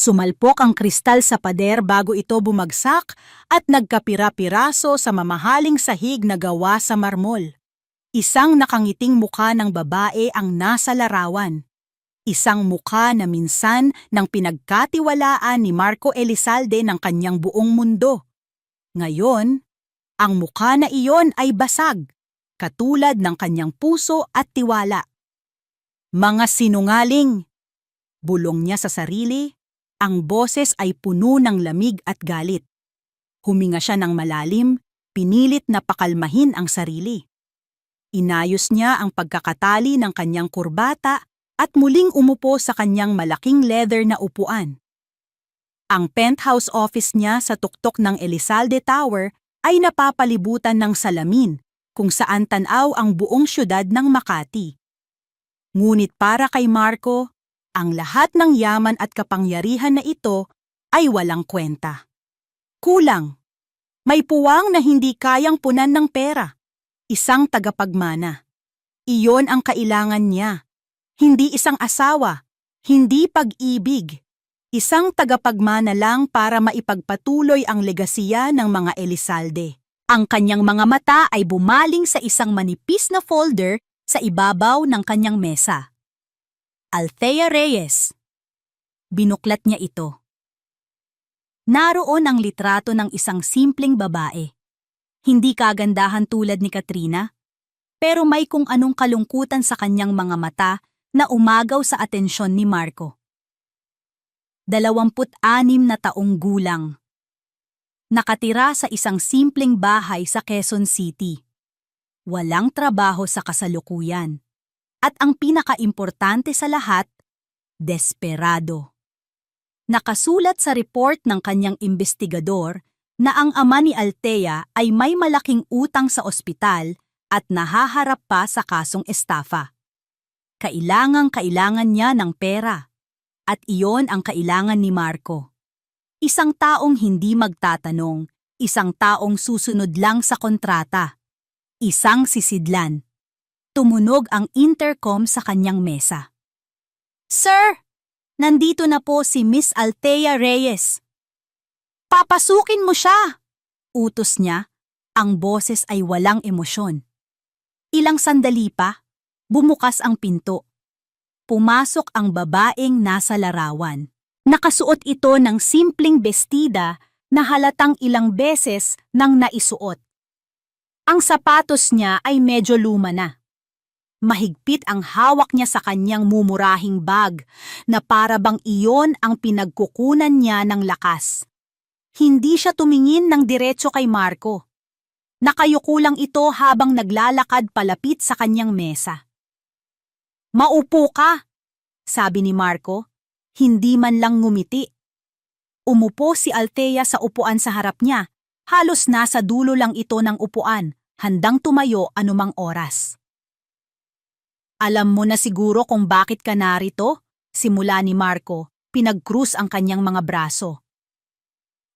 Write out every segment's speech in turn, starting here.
Sumalpok ang kristal sa pader bago ito bumagsak at nagkapira-piraso sa mamahaling sahig na gawa sa marmol. Isang nakangiting mukha ng babae ang nasa larawan. Isang mukha na minsan nang pinagkatiwalaan ni Marco Elizalde ng kanyang buong mundo. Ngayon, ang mukha na iyon ay basag, katulad ng kanyang puso at tiwala. Mga sinungaling! Bulong niya sa sarili. Ang boses ay puno ng lamig at galit. Huminga siya ng malalim, pinilit na pakalmahin ang sarili. Inayos niya ang pagkakatali ng kanyang kurbata at muling umupo sa kanyang malaking leather na upuan. Ang penthouse office niya sa tuktok ng Elizalde Tower ay napapalibutan ng salamin kung saan tanaw ang buong syudad ng Makati. Ngunit para kay Marco, ang lahat ng yaman at kapangyarihan na ito ay walang kwenta. Kulang. May puwang na hindi kayang punan ng pera. Isang tagapagmana. Iyon ang kailangan niya. Hindi isang asawa. Hindi pag-ibig. Isang tagapagmana lang para maipagpatuloy ang legasiya ng mga Elizalde. Ang kanyang mga mata ay bumaling sa isang manipis na folder sa ibabaw ng kanyang mesa. Althea Reyes. Binuklat niya ito. Naroon ang litrato ng isang simpleng babae. Hindi kagandahan tulad ni Katrina, pero may kung anong kalungkutan sa kanyang mga mata na umagaw sa atensyon ni Marco. 26 na taong gulang. Nakatira sa isang simpleng bahay sa Quezon City. Walang trabaho sa kasalukuyan. At ang pinakaimportante sa lahat, desperado. Nakasulat sa report ng kanyang investigador na ang ama ni Althea ay may malaking utang sa ospital at nahaharap pa sa kasong estafa. Kailangan niya ng pera. At iyon ang kailangan ni Marco. Isang taong hindi magtatanong, isang taong susunod lang sa kontrata. Isang sisidlan. Tumunog ang intercom sa kanyang mesa. "Sir, nandito na po si Miss Althea Reyes." "Papasukin mo siya!" utos niya. Ang boses ay walang emosyon. Ilang sandali pa, bumukas ang pinto. Pumasok ang babaeng nasa larawan. Nakasuot ito ng simpleng bestida na halatang ilang beses nang naisuot. Ang sapatos niya ay medyo luma na. Mahigpit ang hawak niya sa kanyang mumurahing bag na para bang iyon ang pinagkukunan niya ng lakas. Hindi siya tumingin ng diretso kay Marco. Nakayuko lang ito habang naglalakad palapit sa kanyang mesa. "Maupo ka," sabi ni Marco, hindi man lang ngumiti. Umupo si Althea sa upuan sa harap niya. Halos nasa dulo lang ito ng upuan, handang tumayo anumang oras. "Alam mo na siguro kung bakit ka narito?" simula ni Marco, pinag-krus ang kanyang mga braso.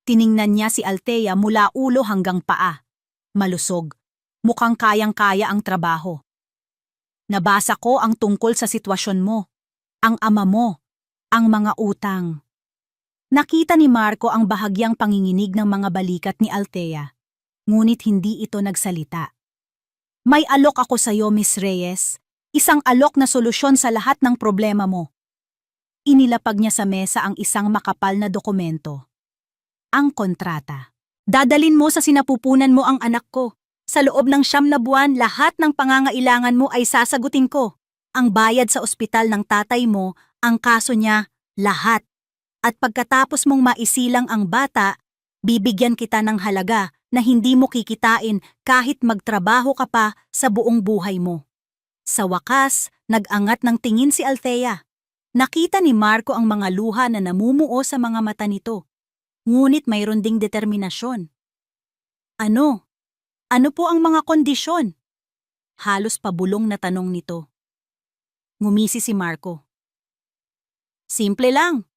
Tiningnan niya si Althea mula ulo hanggang paa. Malusog. Mukhang kayang-kaya ang trabaho. "Nabasa ko ang tungkol sa sitwasyon mo, ang ama mo, ang mga utang." Nakita ni Marco ang bahagyang panginginig ng mga balikat ni Althea, ngunit hindi ito nagsalita. "May alok ako sa iyo, Miss Reyes. Isang alok na solusyon sa lahat ng problema mo." Inilapag niya sa mesa ang isang makapal na dokumento. Ang kontrata. "Dadalin mo sa sinapupunan mo ang anak ko. Sa loob ng 9 na buwan, lahat ng pangangailangan mo ay sasagutin ko. Ang bayad sa ospital ng tatay mo, ang kaso niya, lahat. At pagkatapos mong maisilang ang bata, bibigyan kita ng halaga na hindi mo kikitain kahit magtrabaho ka pa sa buong buhay mo." Sa wakas, nag-angat ng tingin si Althea. Nakita ni Marco ang mga luha na namumuo sa mga mata nito. Ngunit mayroon ding determinasyon. "Ano? Ano po ang mga kondisyon?" Halos pabulong na tanong nito. Ngumisi si Marco. "Simple lang.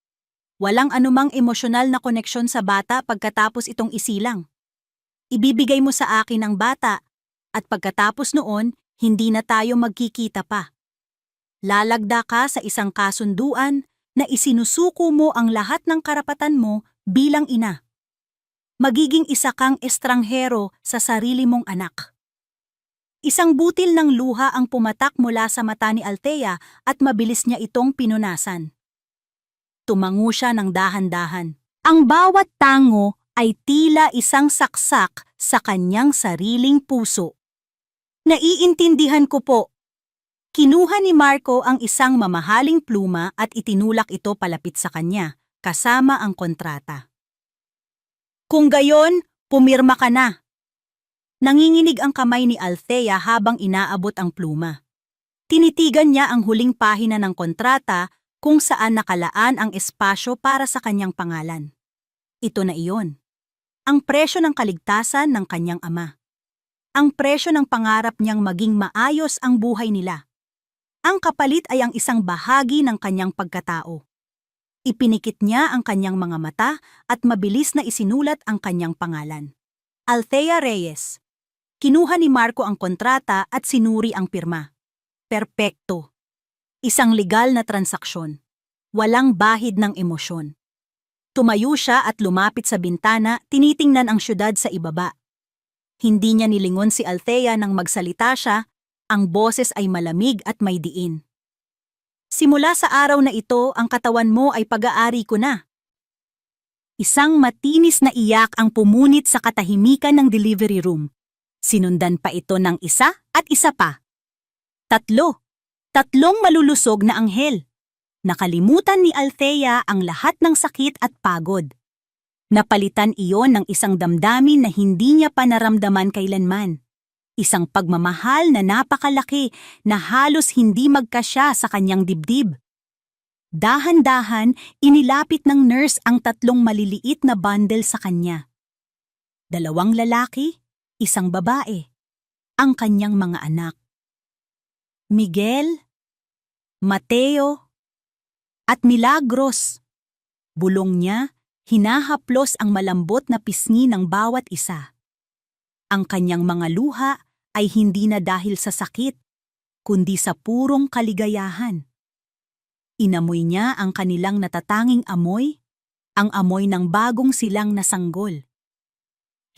Walang anumang emosyonal na koneksyon sa bata pagkatapos itong isilang. Ibibigay mo sa akin ang bata at pagkatapos noon, hindi na tayo magkikita pa. Lalagda ka sa isang kasunduan na isinusuko mo ang lahat ng karapatan mo bilang ina. Magiging isa kang estranghero sa sarili mong anak. Isang butil ng luha ang pumatak mula sa mata ni Althea at mabilis niya itong pinunasan. Tumango siya ng dahan-dahan. Ang bawat tango ay tila isang saksak sa kanyang sariling puso. Naiintindihan ko po. Kinuha ni Marco ang isang mamahaling pluma at itinulak ito palapit sa kanya, kasama ang kontrata. Kung gayon, pumirma ka na. Nanginginig ang kamay ni Althea habang inaabot ang pluma. Tinitigan niya ang huling pahina ng kontrata kung saan nakalaan ang espasyo para sa kanyang pangalan. Ito na iyon. Ang presyo ng kaligtasan ng kanyang ama. Ang presyo ng pangarap niyang maging maayos ang buhay nila. Ang kapalit ay ang isang bahagi ng kanyang pagkatao. Ipinikit niya ang kanyang mga mata at mabilis na isinulat ang kanyang pangalan. Althea Reyes. Kinuha ni Marco ang kontrata at sinuri ang pirma. Perpekto. Isang legal na transaksyon. Walang bahid ng emosyon. Tumayo siya at lumapit sa bintana, tinitingnan ang syudad sa ibaba. Hindi niya nilingon si Althea nang magsalita siya, ang boses ay malamig at may diin. Simula sa araw na ito, ang katawan mo ay pag-aari ko na. Isang matinis na iyak ang pumunit sa katahimikan ng delivery room. Sinundan pa ito ng isa at isa pa. Tatlong malulusog na anghel. Nakalimutan ni Althea ang lahat ng sakit at pagod. Napalitan iyon ng isang damdamin na hindi niya pa naramdaman kailanman. Isang pagmamahal na napakalaki na halos hindi magkasya sa kanyang dibdib. Dahan-dahan, inilapit ng nurse ang 3 maliliit na bundle sa kanya. 2 lalaki, 1 babae, ang kanyang mga anak. Miguel, Mateo, at Milagros. Bulong niya, hinahaplos ang malambot na pisngi ng bawat isa. Ang kanyang mga luha ay hindi na dahil sa sakit, kundi sa purong kaligayahan. Inamoy niya ang kanilang natatanging amoy, ang amoy ng bagong silang na sanggol.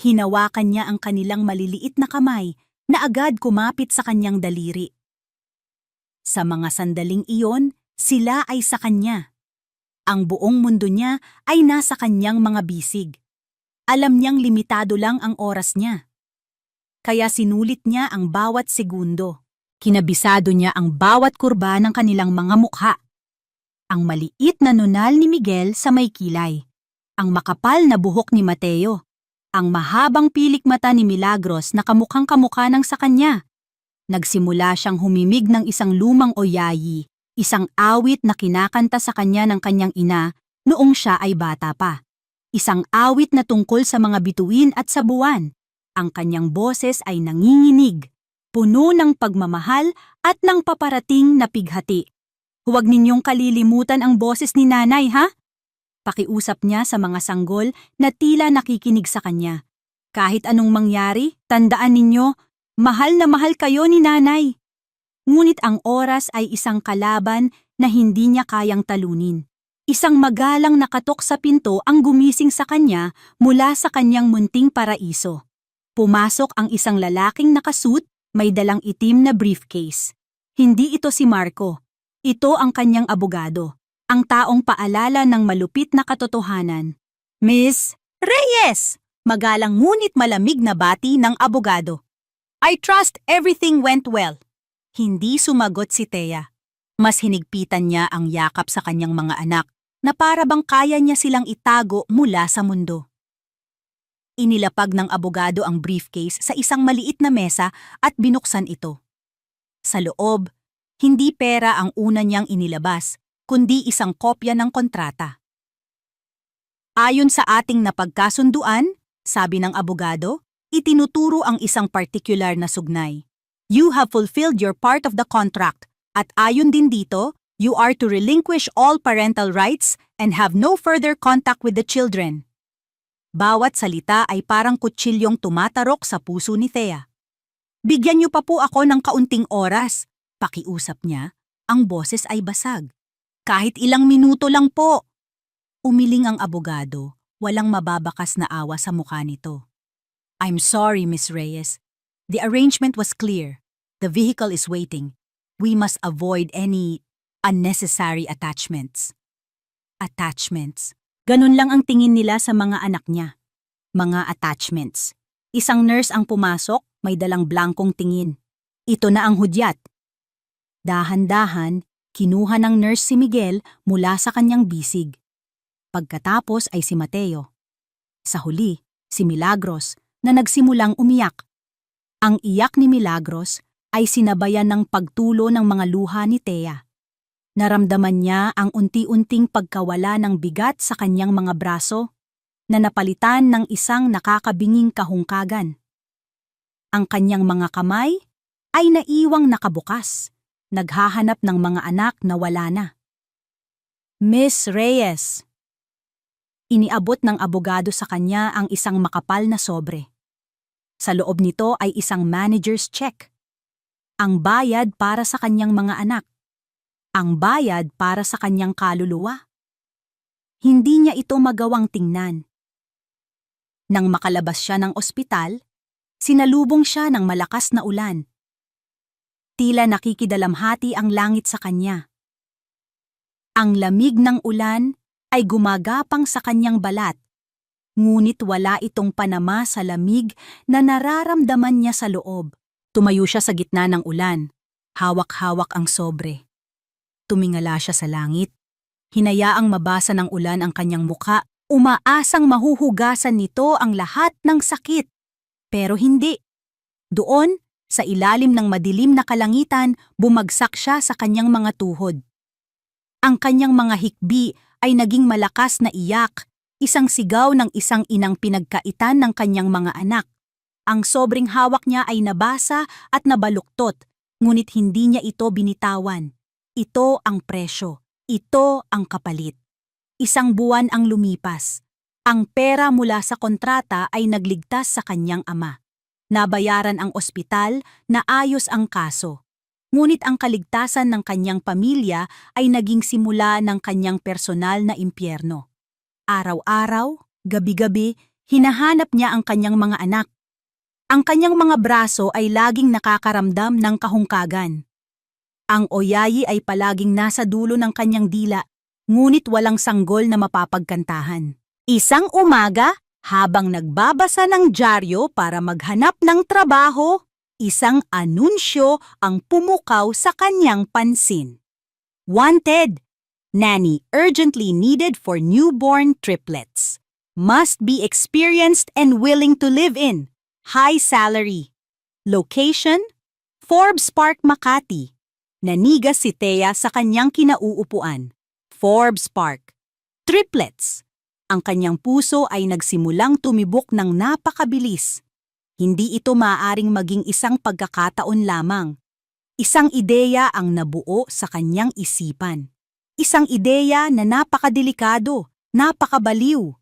Hinawakan niya ang kanilang maliliit na kamay na agad kumapit sa kanyang daliri. Sa mga sandaling iyon, sila ay sa kanya. Ang buong mundo niya ay nasa kanyang mga bisig. Alam niyang limitado lang ang oras niya. Kaya sinulit niya ang bawat segundo. Kinabisado niya ang bawat kurba ng kanilang mga mukha. Ang maliit na nunal ni Miguel sa may kilay. Ang makapal na buhok ni Mateo. Ang mahabang pilik mata ni Milagros na kamukhang kamukha ng sa kanya. Nagsimula siyang humimig ng isang lumang oyayi, isang awit na kinakanta sa kanya ng kanyang ina noong siya ay bata pa. Isang awit na tungkol sa mga bituin at sa buwan. Ang kanyang boses ay nanginginig, puno ng pagmamahal at ng paparating na pighati. Huwag ninyong kalilimutan ang boses ni nanay, ha? Pakiusap niya sa mga sanggol na tila nakikinig sa kanya. Kahit anong mangyari, tandaan ninyo, mahal na mahal kayo ni nanay. Ngunit ang oras ay isang kalaban na hindi niya kayang talunin. Isang magalang nakatok sa pinto ang gumising sa kanya mula sa kanyang munting paraiso. Pumasok ang isang lalaking nakasuit, may dalang itim na briefcase. Hindi ito si Marco. Ito ang kanyang abogado, ang taong paalala ng malupit na katotohanan. Miss Reyes! Magalang ngunit malamig na bati ng abogado. I trust everything went well. Hindi sumagot si Thea. Mas hinigpitan niya ang yakap sa kanyang mga anak na para bang kaya niya silang itago mula sa mundo. Inilapag ng abogado ang briefcase sa isang maliit na mesa at binuksan ito. Sa loob, hindi pera ang una niyang inilabas, kundi isang kopya ng kontrata. Ayon sa ating napagkasunduan, sabi ng abogado, itinuturo ang isang particular na sugnay. You have fulfilled your part of the contract, at ayon din dito, you are to relinquish all parental rights and have no further contact with the children. Bawat salita ay parang kutsilyong tumatarok sa puso ni Thea. Bigyan niyo pa po ako ng kaunting oras, pakiusap niya, ang boses ay basag. Kahit ilang minuto lang po. Umiling ang abogado, walang mababakas na awa sa mukha nito. I'm sorry, Miss Reyes. The arrangement was clear. The vehicle is waiting. We must avoid any unnecessary attachments. Attachments. Ganun lang ang tingin nila sa mga anak niya. Mga attachments. Isang nurse ang pumasok, may dalang blankong tingin. Ito na ang hudyat. Dahan-dahan, kinuha ng nurse si Miguel mula sa kanyang bisig. Pagkatapos ay si Mateo. Sa huli, si Milagros na nagsimulang umiyak. Ang iyak ni Milagros ay sinabayan ng pagtulo ng mga luha ni Thea. Naramdaman niya ang unti-unting pagkawala ng bigat sa kanyang mga braso na napalitan ng isang nakakabinging kahungkagan. Ang kanyang mga kamay ay naiwang nakabukas, naghahanap ng mga anak na wala na. Miss Reyes. Iniabot ng abogado sa kanya ang isang makapal na sobre. Sa loob nito ay isang manager's check. Ang bayad para sa kanyang mga anak. Ang bayad para sa kanyang kaluluwa. Hindi niya ito magawang tingnan. Nang makalabas siya ng ospital, sinalubong siya ng malakas na ulan. Tila nakikidalamhati ang langit sa kanya. Ang lamig ng ulan ay gumagapang sa kanyang balat, ngunit wala itong panama sa lamig na nararamdaman niya sa loob. Tumayo siya sa gitna ng ulan, hawak-hawak ang sobre. Tumingala siya sa langit. Hinayaang mabasa ng ulan ang kanyang mukha, umaasang mahuhugasan nito ang lahat ng sakit. Pero hindi. Doon, sa ilalim ng madilim na kalangitan, bumagsak siya sa kanyang mga tuhod. Ang kanyang mga hikbi ay naging malakas na iyak, isang sigaw ng isang inang pinagkaitan ng kanyang mga anak. Ang sobrang hawak niya ay nabasa at nabaluktot, ngunit hindi niya ito binitawan. Ito ang presyo. Ito ang kapalit. Isang buwan ang lumipas. Ang pera mula sa kontrata ay nagligtas sa kanyang ama. Nabayaran ang ospital, naayos ang kaso. Ngunit ang kaligtasan ng kanyang pamilya ay naging simula ng kanyang personal na impyerno. Araw-araw, gabi-gabi, hinahanap niya ang kanyang mga anak. Ang kanyang mga braso ay laging nakakaramdam ng kahungkagan. Ang oyayi ay palaging nasa dulo ng kanyang dila, ngunit walang sanggol na mapapagkantahan. Isang umaga, habang nagbabasa ng dyaryo para maghanap ng trabaho, isang anunsyo ang pumukaw sa kanyang pansin. Wanted! Nanny urgently needed for newborn triplets. Must be experienced and willing to live in. High salary. Location? Forbes Park, Makati. Nanigas si Thea sa kanyang kinauupuan. Forbes Park. Triplets. Ang kanyang puso ay nagsimulang tumibok ng napakabilis. Hindi ito maaaring maging isang pagkakataon lamang. Isang ideya ang nabuo sa kanyang isipan. Isang ideya na napakadelikado, napakabaliw.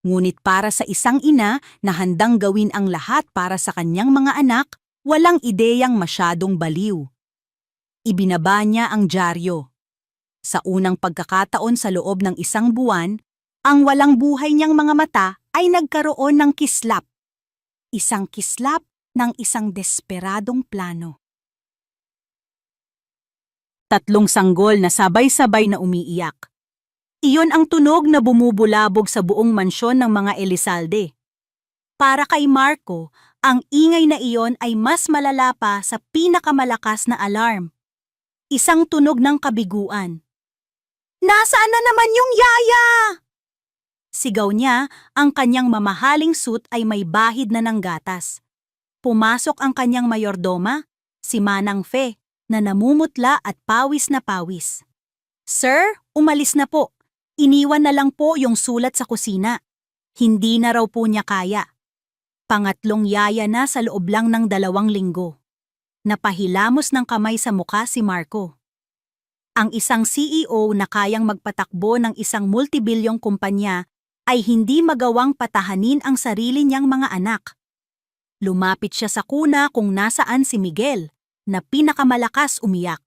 Ngunit para sa isang ina na handang gawin ang lahat para sa kanyang mga anak, walang ideyang masyadong baliw. Ibinaba niya ang dyaryo. Sa unang pagkakataon sa loob ng isang buwan, ang walang buhay niyang mga mata ay nagkaroon ng kislap. Isang kislap ng isang desperadong plano. 3 sanggol na sabay-sabay na umiiyak. Iyon ang tunog na bumubulabog sa buong mansyon ng mga Elizalde. Para kay Marco, ang ingay na iyon ay mas malala pa sa pinakamalakas na alarm. Isang tunog ng kabiguan. Nasaan na naman yung yaya? Sigaw niya, ang kanyang mamahaling suit ay may bahid na ng gatas. Pumasok ang kanyang mayordoma, si Manang Fe, na namumutla at pawis na pawis. Sir, umalis na po. Iniwan na lang po yung sulat sa kusina. Hindi na raw po niya kaya. Pangatlong yaya na sa loob lang ng 2 linggo. Napahilamos ng kamay sa muka si Marco. Ang isang CEO na kayang magpatakbo ng isang multibilyong kumpanya ay hindi magawang patahanin ang sarili niyang mga anak. Lumapit siya sa kuna kung nasaan si Miguel, na pinakamalakas umiyak.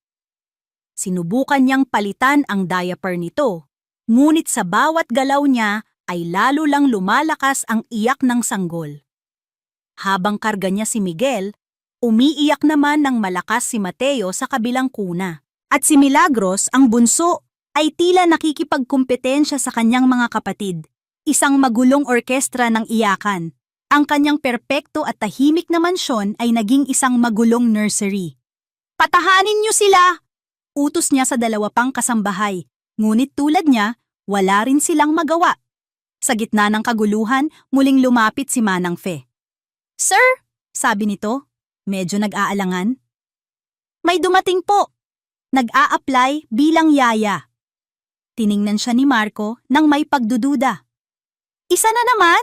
Sinubukan niyang palitan ang diaper nito, ngunit sa bawat galaw niya ay lalo lang lumalakas ang iyak ng sanggol. Habang karga niya si Miguel, umiiyak naman ng malakas si Mateo sa kabilang kuna. At si Milagros, ang bunso, ay tila nakikipagkumpetensya sa kanyang mga kapatid. Isang magulong orkestra ng iyakan. Ang kanyang perpekto at tahimik na mansyon ay naging isang magulong nursery. "Patahanin niyo sila!" Utos niya sa dalawa pang kasambahay. Ngunit tulad niya, wala rin silang magawa. Sa gitna ng kaguluhan, muling lumapit si Manang Fe. "Sir," sabi nito, medyo nag-aalangan. "May dumating po. Nag-a-apply bilang yaya." Tiningnan siya ni Marco nang may pagdududa. "Isa na naman?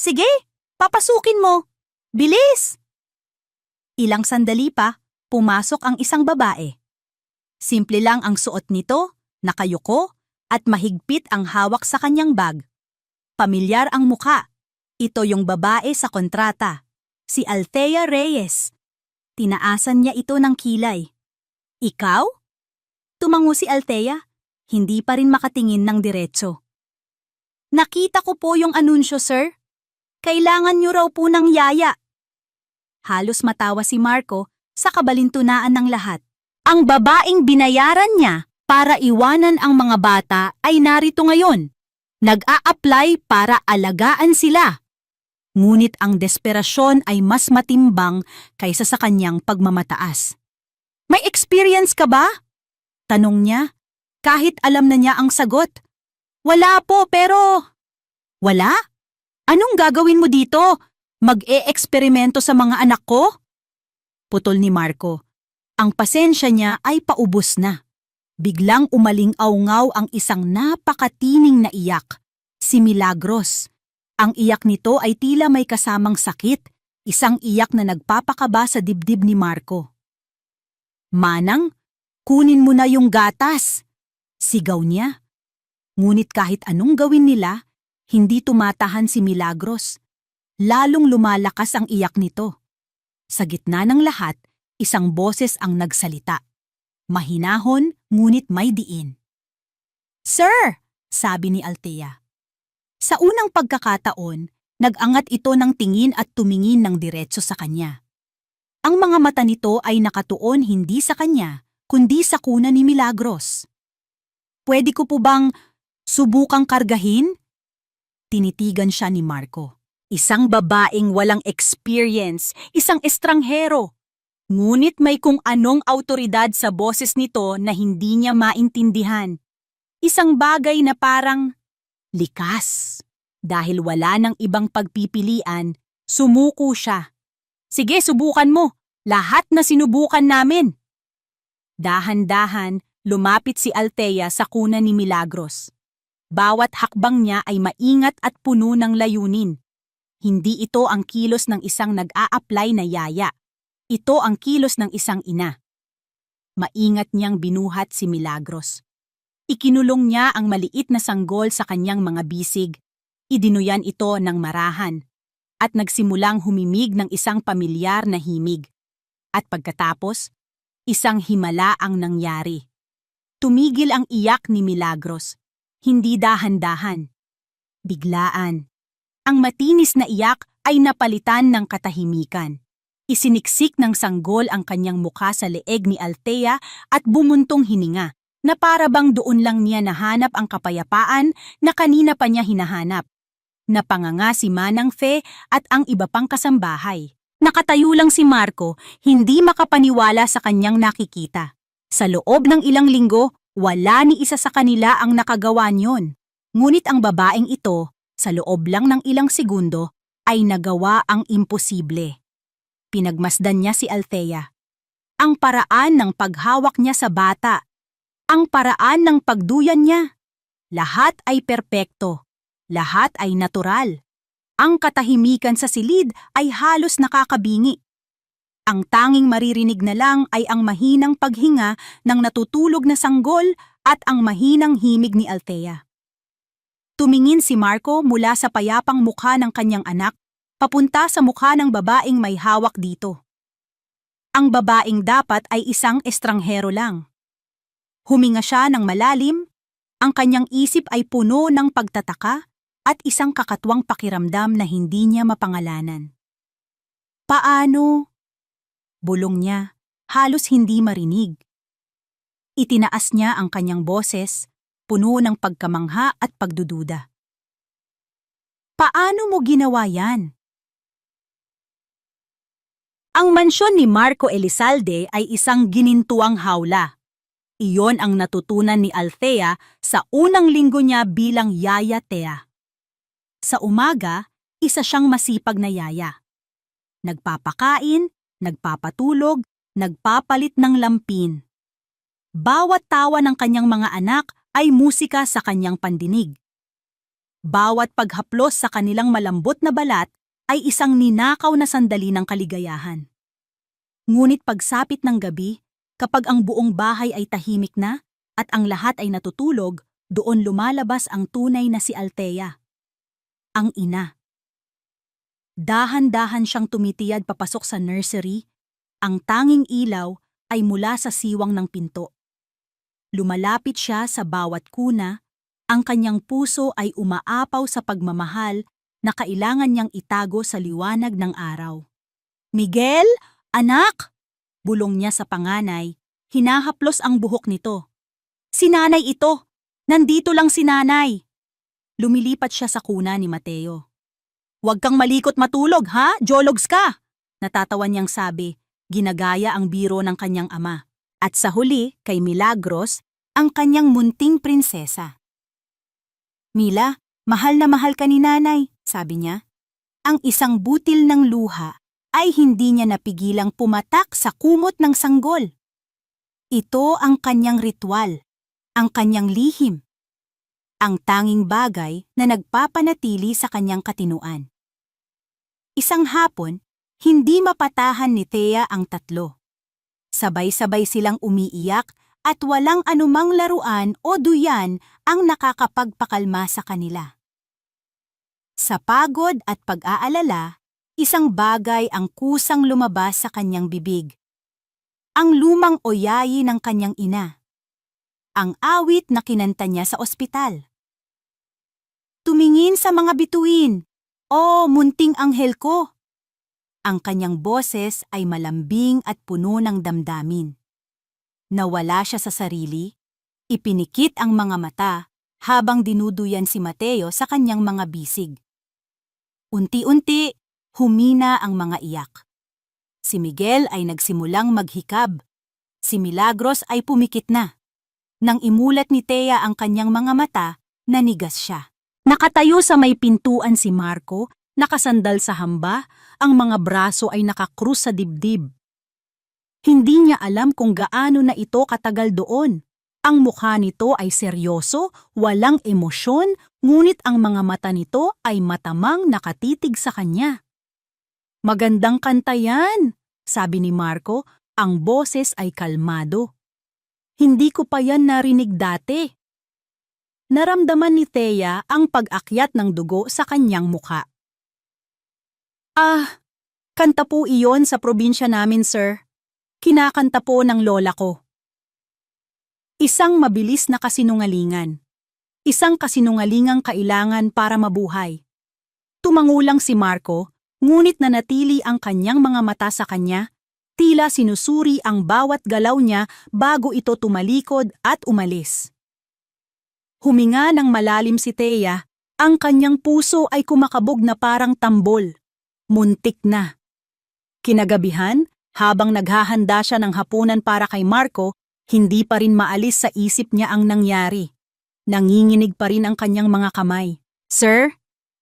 Sige, papasukin mo. Bilis!" Ilang sandali pa, pumasok ang isang babae. Simple lang ang suot nito, nakayuko, at mahigpit ang hawak sa kanyang bag. Pamilyar ang muka. Ito yung babae sa kontrata, si Althea Reyes. Tinaasan niya ito ng kilay. "Ikaw?" Tumango si Althea, hindi pa rin makatingin ng diretso. "Nakita ko po yung anunsyo, sir. Kailangan niyo raw po ng yaya." Halos matawa si Marco sa kabalintunaan ng lahat. Ang babaeng binayaran niya para iwanan ang mga bata ay narito ngayon. Nag-a-apply para alagaan sila. Ngunit ang desperasyon ay mas matimbang kaysa sa kanyang pagmamataas. "May experience ka ba?" tanong niya, kahit alam na niya ang sagot. "Wala po, pero..." "Wala? Anong gagawin mo dito? Mag-e-eksperimento sa mga anak ko?" Putol ni Marco. Ang pasensya niya ay paubos na. Biglang umaling-aungaw ang isang napakatining na iyak. Si Milagros. Ang iyak nito ay tila may kasamang sakit, isang iyak na nagpapakaba sa dibdib ni Marco. "Manang, kunin mo na yung gatas!" sigaw niya. Ngunit kahit anong gawin nila, hindi tumatahan si Milagros. Lalong lumalakas ang iyak nito. Sa gitna ng lahat, isang boses ang nagsalita. Mahinahon, ngunit may diin. "Sir," sabi ni Althea. Sa unang pagkakataon, nag-angat ito ng tingin at tumingin ng diretso sa kanya. Ang mga mata nito ay nakatuon hindi sa kanya, kundi sa kuna ni Milagros. "Pwede ko po bang subukang kargahin?" Tinitigan siya ni Marco. Isang babaeng walang experience, isang estranghero. Ngunit may kung anong awtoridad sa boses nito na hindi niya maintindihan. Isang bagay na parang likas. Dahil wala nang ibang pagpipilian, sumuko siya. "Sige, subukan mo. Lahat na sinubukan namin." Dahan-dahan, lumapit si Althea sa kuna ni Milagros. Bawat hakbang niya ay maingat at puno ng layunin. Hindi ito ang kilos ng isang nag-a-apply na yaya. Ito ang kilos ng isang ina. Maingat niyang binuhat si Milagros. Ikinulong niya ang maliit na sanggol sa kanyang mga bisig. Idinuyan ito ng marahan. At nagsimulang humimig ng isang pamilyar na himig. At pagkatapos, isang himala ang nangyari. Tumigil ang iyak ni Milagros. Hindi dahan-dahan. Biglaan. Ang matinis na iyak ay napalitan ng katahimikan. Isiniksik ng sanggol ang kanyang mukha sa leeg ni Althea at bumuntong hininga, na para bang doon lang niya nahanap ang kapayapaan na kanina pa niya hinahanap. Napanganga si Manang Fe at ang iba pang kasambahay. Nakatayo lang si Marco, hindi makapaniwala sa kanyang nakikita. Sa loob ng ilang linggo, wala ni isa sa kanila ang nakagawa niyon. Ngunit ang babaeng ito, sa loob lang ng ilang segundo, ay nagawa ang imposible. Pinagmasdan niya si Althea. Ang paraan ng paghawak niya sa bata. Ang paraan ng pagduyan niya. Lahat ay perpekto. Lahat ay natural. Ang katahimikan sa silid ay halos nakakabingi. Ang tanging maririnig na lang ay ang mahinang paghinga ng natutulog na sanggol at ang mahinang himig ni Althea. Tumingin si Marco mula sa payapang mukha ng kanyang anak papunta sa mukha ng babaeng may hawak dito. Ang babaeng dapat ay isang estranghero lang. Huminga siya ng malalim, ang kanyang isip ay puno ng pagtataka at isang kakatwang pakiramdam na hindi niya mapangalanan. Paano? Bulong niya, halos hindi marinig. Itinaas niya ang kanyang boses, puno ng pagkamangha at pagdududa. Paano mo ginawa yan? Ang mansyon ni Marco Elizalde ay isang ginintuang hawla. Iyon ang natutunan ni Althea sa unang linggo niya bilang Yaya Thea. Sa umaga, isa siyang masipag na yaya. Nagpapakain, nagpapatulog, nagpapalit ng lampin. Bawat tawa ng kanyang mga anak ay musika sa kanyang pandinig. Bawat paghaplos sa kanilang malambot na balat ay isang ninakaw na sandali ng kaligayahan. Ngunit pagsapit ng gabi, kapag ang buong bahay ay tahimik na at ang lahat ay natutulog, doon lumalabas ang tunay na si Althea, ang ina. Dahan-dahan siyang tumitiyad papasok sa nursery, ang tanging ilaw ay mula sa siwang ng pinto. Lumalapit siya sa bawat kuna, ang kanyang puso ay umaapaw sa pagmamahal na kailangan niyang itago sa liwanag ng araw. Miguel, anak! Bulong niya sa panganay, hinahaplos ang buhok nito. Si nanay ito! Nandito lang si nanay! Lumilipat siya sa kuna ni Mateo. Huwag kang malikot matulog ha, jologs ka! Natatawa niyang sabi, ginagaya ang biro ng kanyang ama. At sa huli, kay Milagros, ang kanyang munting prinsesa. Mila, mahal na mahal ka ni nanay, sabi niya. Ang isang butil ng luha ay hindi niya napigilang pumatak sa kumot ng sanggol. Ito ang kanyang ritual, ang kanyang lihim, ang tanging bagay na nagpapanatili sa kanyang katinuan. Isang hapon, hindi mapatahan ni Thea ang tatlo. Sabay-sabay silang umiiyak at walang anumang laruan o duyan ang nakakapagpakalma sa kanila. Sa pagod at pag-aalala, isang bagay ang kusang lumabas sa kanyang bibig. Ang lumang oyayi ng kanyang ina. Ang awit na kinanta niya sa ospital. Tumingin sa mga bituin, "Oh, munting anghel ko!" Ang kanyang boses ay malambing at puno ng damdamin. Nawala siya sa sarili, ipinikit ang mga mata habang dinuduyan si Mateo sa kanyang mga bisig. Unti-unti, humina ang mga iyak. Si Miguel ay nagsimulang maghikab. Si Milagros ay pumikit na. Nang imulat ni Thea ang kanyang mga mata, nanigas siya. Nakatayo sa may pintuan si Marco, nakasandal sa hamba, ang mga braso ay nakakrus sa dibdib. Hindi niya alam kung gaano na ito katagal doon. Ang mukha nito ay seryoso, walang emosyon, ngunit ang mga mata nito ay matamang nakatitig sa kanya. Magandang kanta yan, sabi ni Marco, ang boses ay kalmado. Hindi ko pa yan narinig dati. Naramdaman ni Thea ang pag-akyat ng dugo sa kanyang mukha. Kanta po iyon sa probinsya namin, sir. Kinakanta po ng lola ko. Isang mabilis na kasinungalingan. Isang kasinungalingang kailangan para mabuhay. Tumangulang si Marco, ngunit nanatili ang kanyang mga mata sa kanya, tila sinusuri ang bawat galaw niya bago ito tumalikod at umalis. Huminga ng malalim si Thea, ang kanyang puso ay kumakabog na parang tambol. Muntik na. Kinagabihan, habang naghahanda siya ng hapunan para kay Marco, hindi pa rin maalis sa isip niya ang nangyari. Nanginginig pa rin ang kanyang mga kamay. "Sir,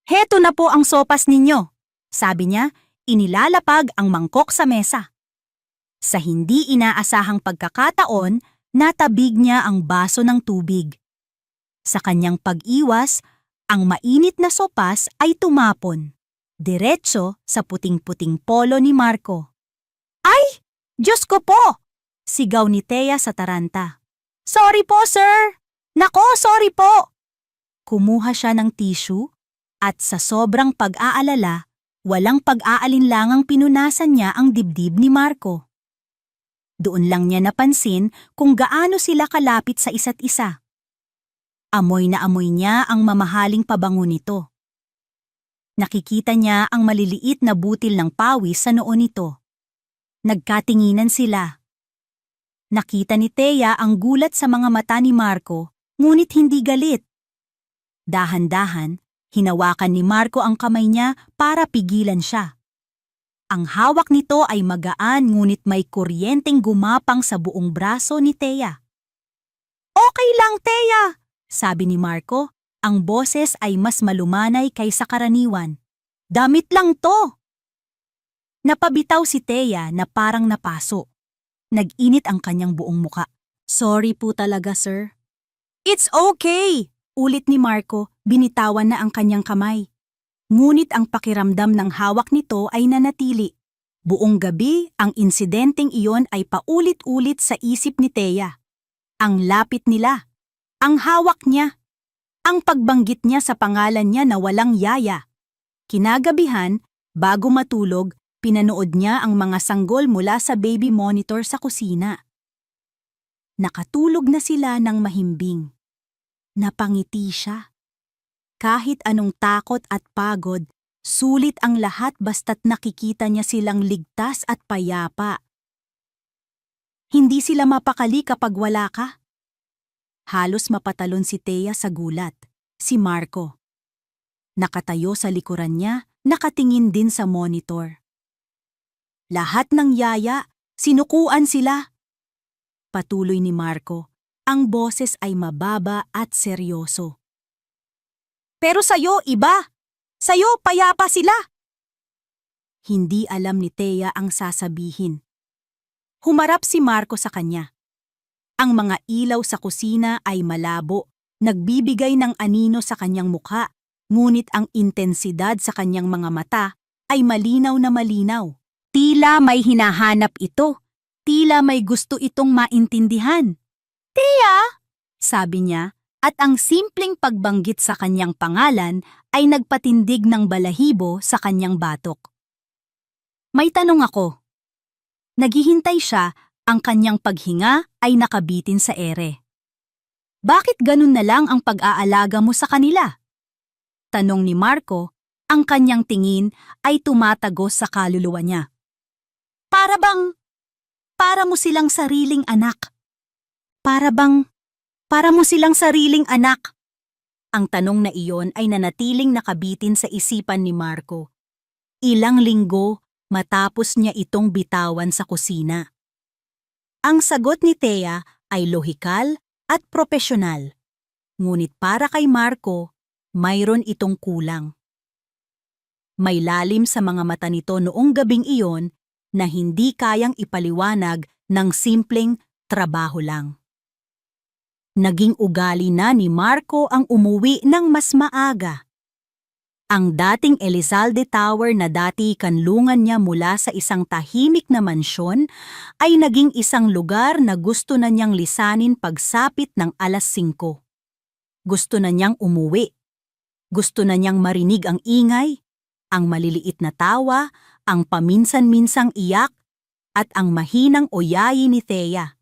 heto na po ang sopas ninyo," sabi niya, inilalapag ang mangkok sa mesa. Sa hindi inaasahang pagkakataon, natabig niya ang baso ng tubig. Sa kanyang pag-iwas, ang mainit na sopas ay tumapon, diretso sa puting-puting polo ni Marco. "Ay! Diyos ko po!" sigaw ni Thea sa taranta. "Sorry po, sir! Nako, sorry po!" Kumuha siya ng tissue at sa sobrang pag-aalala, walang pag-aalinlangang pinunasan niya ang dibdib ni Marco. Doon lang niya napansin kung gaano sila kalapit sa isa't isa. Amoy na amoy niya ang mamahaling pabango nito. Nakikita niya ang maliliit na butil ng pawis sa noo nito. Nagkatinginan sila. Nakita ni Thea ang gulat sa mga mata ni Marco, ngunit hindi galit. Dahan-dahan, hinawakan ni Marco ang kamay niya para pigilan siya. Ang hawak nito ay magaan ngunit may kuryenteng gumapang sa buong braso ni Thea. "Okay lang, Thea," sabi ni Marco. Ang boses ay mas malumanay kaysa karaniwan. "Damit lang to." Napabitaw si Thea na parang napaso. Nag-init ang kanyang buong muka. "Sorry po talaga, sir." "It's okay," ulit ni Marco, binitawan na ang kanyang kamay. Ngunit ang pakiramdam ng hawak nito ay nanatili. Buong gabi, ang insidenteng iyon ay paulit-ulit sa isip ni Thea. Ang lapit nila, ang hawak niya, ang pagbanggit niya sa pangalan niya na walang yaya. Kinagabihan, bago matulog, pinanood niya ang mga sanggol mula sa baby monitor sa kusina. Nakatulog na sila ng mahimbing. Napangiti siya. Kahit anong takot at pagod, sulit ang lahat basta't nakikita niya silang ligtas at payapa. Hindi sila mapakali kapag wala ka. Halos mapatalon si Thea sa gulat. Si Marco. Nakatayo sa likuran niya, nakatingin din sa monitor. Lahat ng yaya, sinukuan sila. Patuloy ni Marco, ang boses ay mababa at seryoso. "Pero sa'yo iba. Sa'yo payapa sila." Hindi alam ni Thea ang sasabihin. Humarap si Marco sa kanya. Ang mga ilaw sa kusina ay malabo, nagbibigay ng anino sa kanyang mukha, ngunit ang intensidad sa kanyang mga mata ay malinaw na malinaw. Tila may hinahanap ito. Tila may gusto itong maintindihan. "Thea," sabi niya, at ang simpleng pagbanggit sa kanyang pangalan ay nagpatindig ng balahibo sa kanyang batok. "May tanong ako." Naghihintay siya, ang kanyang paghinga ay nakabitin sa ere. "Bakit ganun na lang ang pag-aalaga mo sa kanila?" Tanong ni Marco, ang kanyang tingin ay tumatagos sa kaluluwa niya. Para mo silang sariling anak. Para mo silang sariling anak." Ang tanong na iyon ay nanatiling nakabitin sa isipan ni Marco. Ilang linggo matapos niya itong bitawan sa kusina. Ang sagot ni Thea ay lohikal at propesyonal. Ngunit para kay Marco, mayroon itong kulang. May lalim sa mga mata nito noong gabing iyon na hindi kayang ipaliwanag ng simpleng trabaho lang. Naging ugali na ni Marco ang umuwi ng mas maaga. Ang dating Elizalde Tower na dati kanlungan niya mula sa isang tahimik na mansyon ay naging isang lugar na gusto na niyang lisanin pagsapit ng 5:00. Gusto na niyang umuwi. Gusto na niyang marinig ang ingay, ang maliliit na tawa, ang paminsan-minsang iyak, at ang mahinang oyayi ni Thea.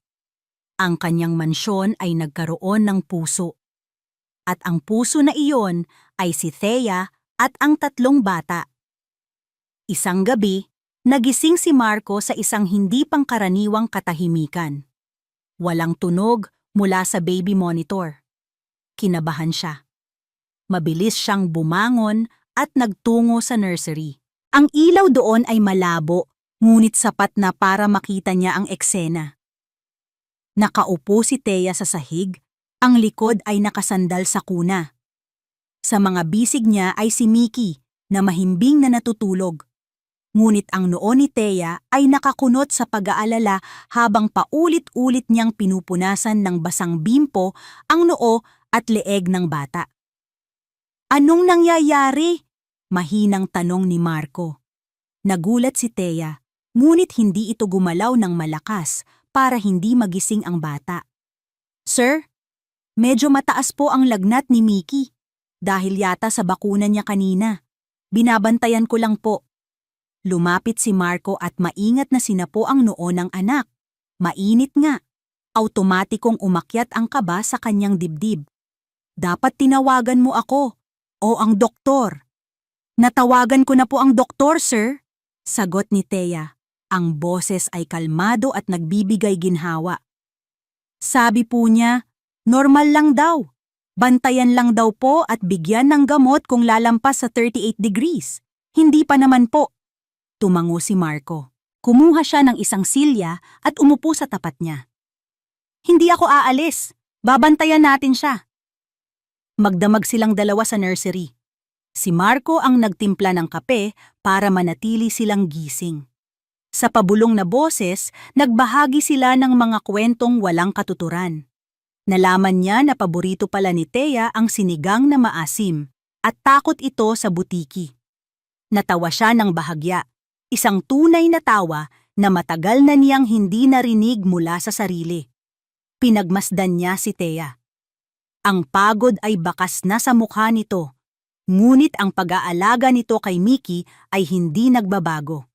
Ang kanyang mansyon ay nagkaroon ng puso. At ang puso na iyon ay si Thea at ang 3 bata. Isang gabi, nagising si Marco sa isang hindi pangkaraniwang katahimikan. Walang tunog mula sa baby monitor. Kinabahan siya. Mabilis siyang bumangon at nagtungo sa nursery. Ang ilaw doon ay malabo, ngunit sapat na para makita niya ang eksena. Nakaupo si Thea sa sahig, ang likod ay nakasandal sa kuna. Sa mga bisig niya ay si Mickey na mahimbing na natutulog. Ngunit ang noo ni Thea ay nakakunot sa pag-aalala habang paulit-ulit niyang pinupunasan ng basang bimpo ang noo at leeg ng bata. "Anong nangyayari?" Mahinang tanong ni Marco. Nagulat si Thea, ngunit hindi ito gumalaw ng malakas para hindi magising ang bata. "Sir, medyo mataas po ang lagnat ni Mickey. Dahil yata sa bakuna niya kanina. Binabantayan ko lang po." Lumapit si Marco at maingat na sinapo ang noo ng anak. Mainit nga. Automatikong umakyat ang kaba sa kanyang dibdib. Dapat tinawagan mo ako o ang doktor. Natawagan ko na po ang doktor, sir. Sagot ni Thea. Ang boses ay kalmado at nagbibigay ginhawa. Sabi po niya, normal lang daw. Bantayan lang daw po at bigyan ng gamot kung lalampas sa 38 degrees. Hindi pa naman po. Tumango si Marco. Kumuha siya ng isang silya at umupo sa tapat niya. Hindi ako aalis. Babantayan natin siya. Magdamag silang dalawa sa nursery. Si Marco ang nagtimpla ng kape para manatili silang gising. Sa pabulong na boses, nagbahagi sila ng mga kwentong walang katuturan. Nalaman niya na paborito pala ni Thea ang sinigang na maasim at takot ito sa butiki. Natawa siya ng bahagya, isang tunay na tawa na matagal na niyang hindi narinig mula sa sarili. Pinagmasdan niya si Thea. Ang pagod ay bakas na sa mukha nito, ngunit ang pag-aalaga nito kay Mickey ay hindi nagbabago.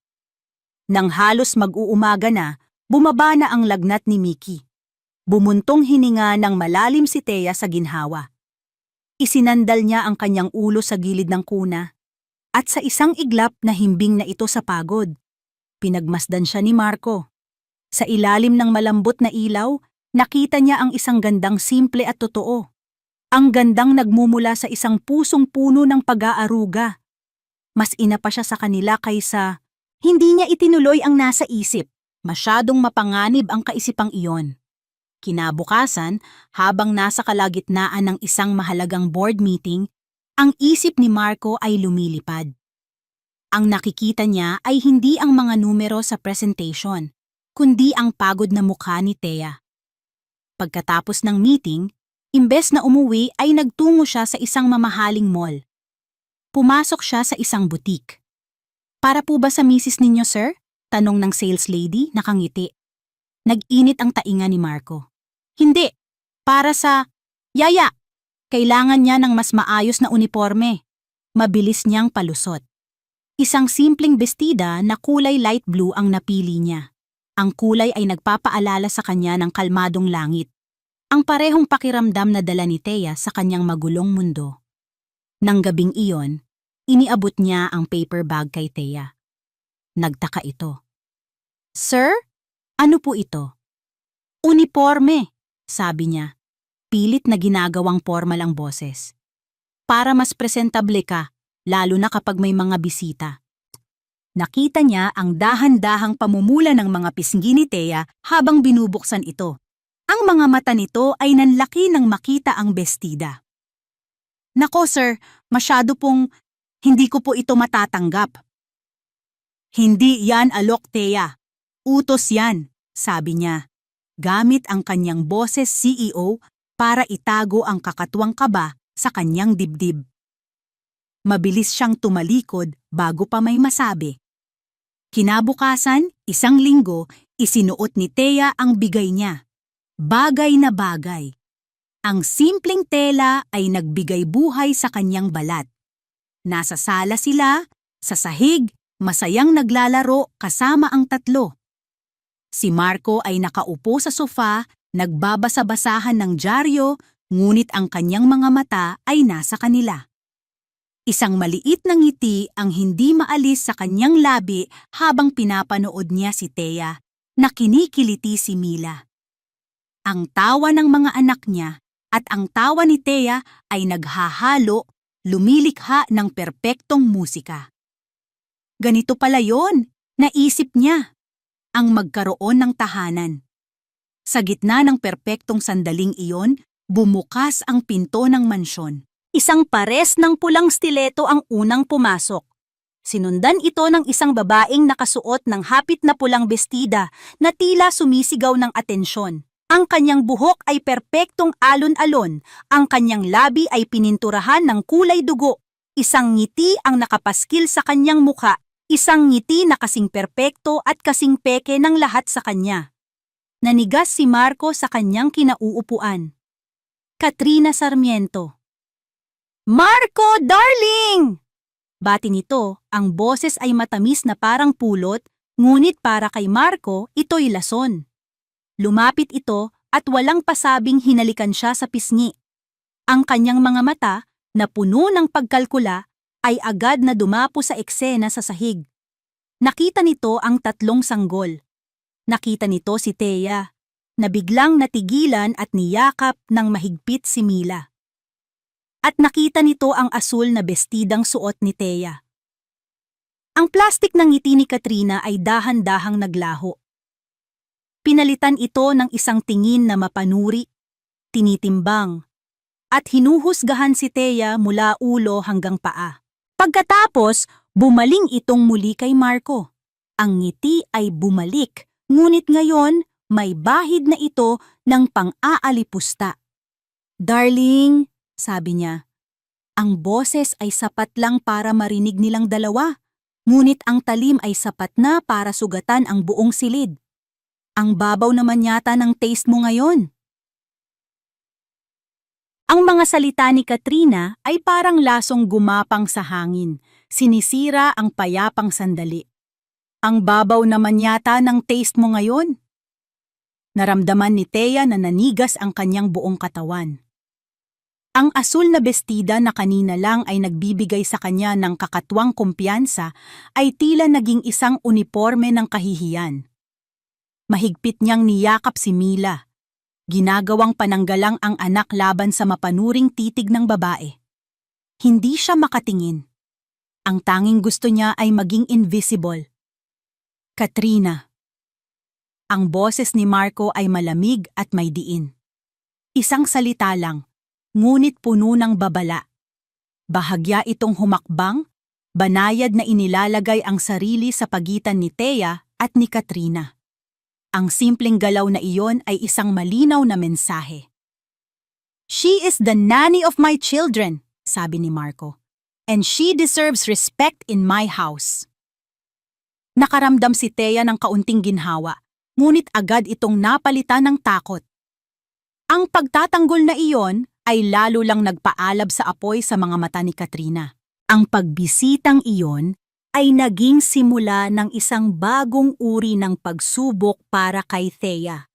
Nang halos mag-uumaga na, bumaba na ang lagnat ni Mickey. Bumuntong hininga ng malalim si Thea sa ginhawa. Isinandal niya ang kanyang ulo sa gilid ng kuna, at sa isang iglap na himbing na ito sa pagod. Pinagmasdan siya ni Marco. Sa ilalim ng malambot na ilaw, nakita niya ang isang gandang simple at totoo. Ang gandang nagmumula sa isang pusong puno ng pag-aaruga. Mas ina pa siya sa kanila kaysa hindi niya itinuloy ang nasa isip. Masyadong mapanganib ang kaisipang iyon. Kinabukasan, habang nasa kalagitnaan ng isang mahalagang board meeting, ang isip ni Marco ay lumilipad. Ang nakikita niya ay hindi ang mga numero sa presentation, kundi ang pagod na mukha ni Thea. Pagkatapos ng meeting, imbes na umuwi ay nagtungo siya sa isang mamahaling mall. Pumasok siya sa isang boutique. Para po ba sa misis ninyo, sir? Tanong ng sales lady, nakangiti. Nag-init ang tainga ni Marco. Hindi, para sa yaya. Kailangan niya ng mas maayos na uniforme. Mabilis niyang palusot. Isang simpleng bestida na kulay light blue ang napili niya. Ang kulay ay nagpapaalala sa kanya ng kalmadong langit. Ang parehong pakiramdam na dala ni Thea sa kanyang magulong mundo. Nang gabing iyon, iniabot niya ang paper bag kay Thea. Nagtaka ito. Sir, ano po ito? Uniforme, sabi niya. Pilit na ginagawang formal ang boses. Para mas presentable ka, lalo na kapag may mga bisita. Nakita niya ang dahan-dahang pamumula ng mga pisngi ni Thea habang binubuksan ito. Ang mga mata nito ay nanlaki nang makita ang bestida. Nako sir, masyado pong hindi ko po ito matatanggap. Hindi yan alok, Thea. Utos yan, sabi niya. Gamit ang kanyang boses CEO para itago ang kakatuwang kaba sa kanyang dibdib. Mabilis siyang tumalikod bago pa may masabi. Kinabukasan, isang linggo, isinuot ni Thea ang bigay niya. Bagay na bagay. Ang simpleng tela ay nagbigay buhay sa kanyang balat. Nasa sala sila, sa sahig, masayang naglalaro kasama ang tatlo. Si Marco ay nakaupo sa sofa, nagbabasa-basahan ng dyaryo, ngunit ang kanyang mga mata ay nasa kanila. Isang maliit na ngiti ang hindi maalis sa kanyang labi habang pinapanood niya si Thea, na kinikiliti si Mila. Ang tawa ng mga anak niya at ang tawa ni Thea ay naghahalo, lumilikha ng perpektong musika. Ganito pala yon, naisip niya, ang magkaroon ng tahanan. Sa gitna ng perpektong sandaling iyon, bumukas ang pinto ng mansyon. Isang pares ng pulang stileto ang unang pumasok. Sinundan ito ng isang babaeng nakasuot ng hapit na pulang bestida na tila sumisigaw ng atensyon. Ang kanyang buhok ay perpektong alon-alon, ang kanyang labi ay pininturahan ng kulay dugo. Isang ngiti ang nakapaskil sa kanyang mukha, isang ngiti na kasing perpekto at kasing peke ng lahat sa kanya. Nanigas si Marco sa kanyang kinauupuan. Katrina Sarmiento. Marco, darling! Bati nito, ang boses ay matamis na parang pulot, ngunit para kay Marco, ito'y lason. Lumapit ito at walang pasabing hinalikan siya sa pisngi. Ang kanyang mga mata, na puno ng pagkalkula, ay agad na dumapo sa eksena sa sahig. Nakita nito ang 3 sanggol. Nakita nito si Thea, na biglang natigilan at niyakap ng mahigpit si Mila. At nakita nito ang asul na bestidang suot ni Thea. Ang plastik ng ngiti ni Katrina ay dahan-dahang naglaho. Pinalitan ito ng isang tingin na mapanuri, tinitimbang, at hinuhusgahan si Thea mula ulo hanggang paa. Pagkatapos, bumaling itong muli kay Marco. Ang ngiti ay bumalik, ngunit ngayon may bahid na ito ng pang-aalipusta. "Darling," sabi niya, "ang boses ay sapat lang para marinig nilang dalawa, ngunit ang talim ay sapat na para sugatan ang buong silid. Ang babaw naman yata ng taste mo ngayon." Ang mga salita ni Katrina ay parang lasong gumapang sa hangin, sinisira ang payapang sandali. "Ang babaw naman yata ng taste mo ngayon." Naramdaman ni Thea na nanigas ang kanyang buong katawan. Ang asul na bestida na kanina lang ay nagbibigay sa kanya ng kakatwang kumpiyansa ay tila naging isang uniporme ng kahihiyan. Mahigpit niyang niyakap si Mila. Ginagawang pananggalang ang anak laban sa mapanuring titig ng babae. Hindi siya makatingin. Ang tanging gusto niya ay maging invisible. "Katrina." Ang boses ni Marco ay malamig at may diin. Isang salita lang, ngunit puno ng babala. Bahagya itong humakbang, banayad na inilalagay ang sarili sa pagitan ni Thea at ni Katrina. Ang simpleng galaw na iyon ay isang malinaw na mensahe. "She is the nanny of my children," sabi ni Marco, "and she deserves respect in my house." Nakaramdam si Thea ng kaunting ginhawa, ngunit agad itong napalitan ng takot. Ang pagtatanggol na iyon ay lalo lang nagpaalab sa apoy sa mga mata ni Katrina. Ang pagbisitang iyon ay naging simula ng isang bagong uri ng pagsubok para kay Thea.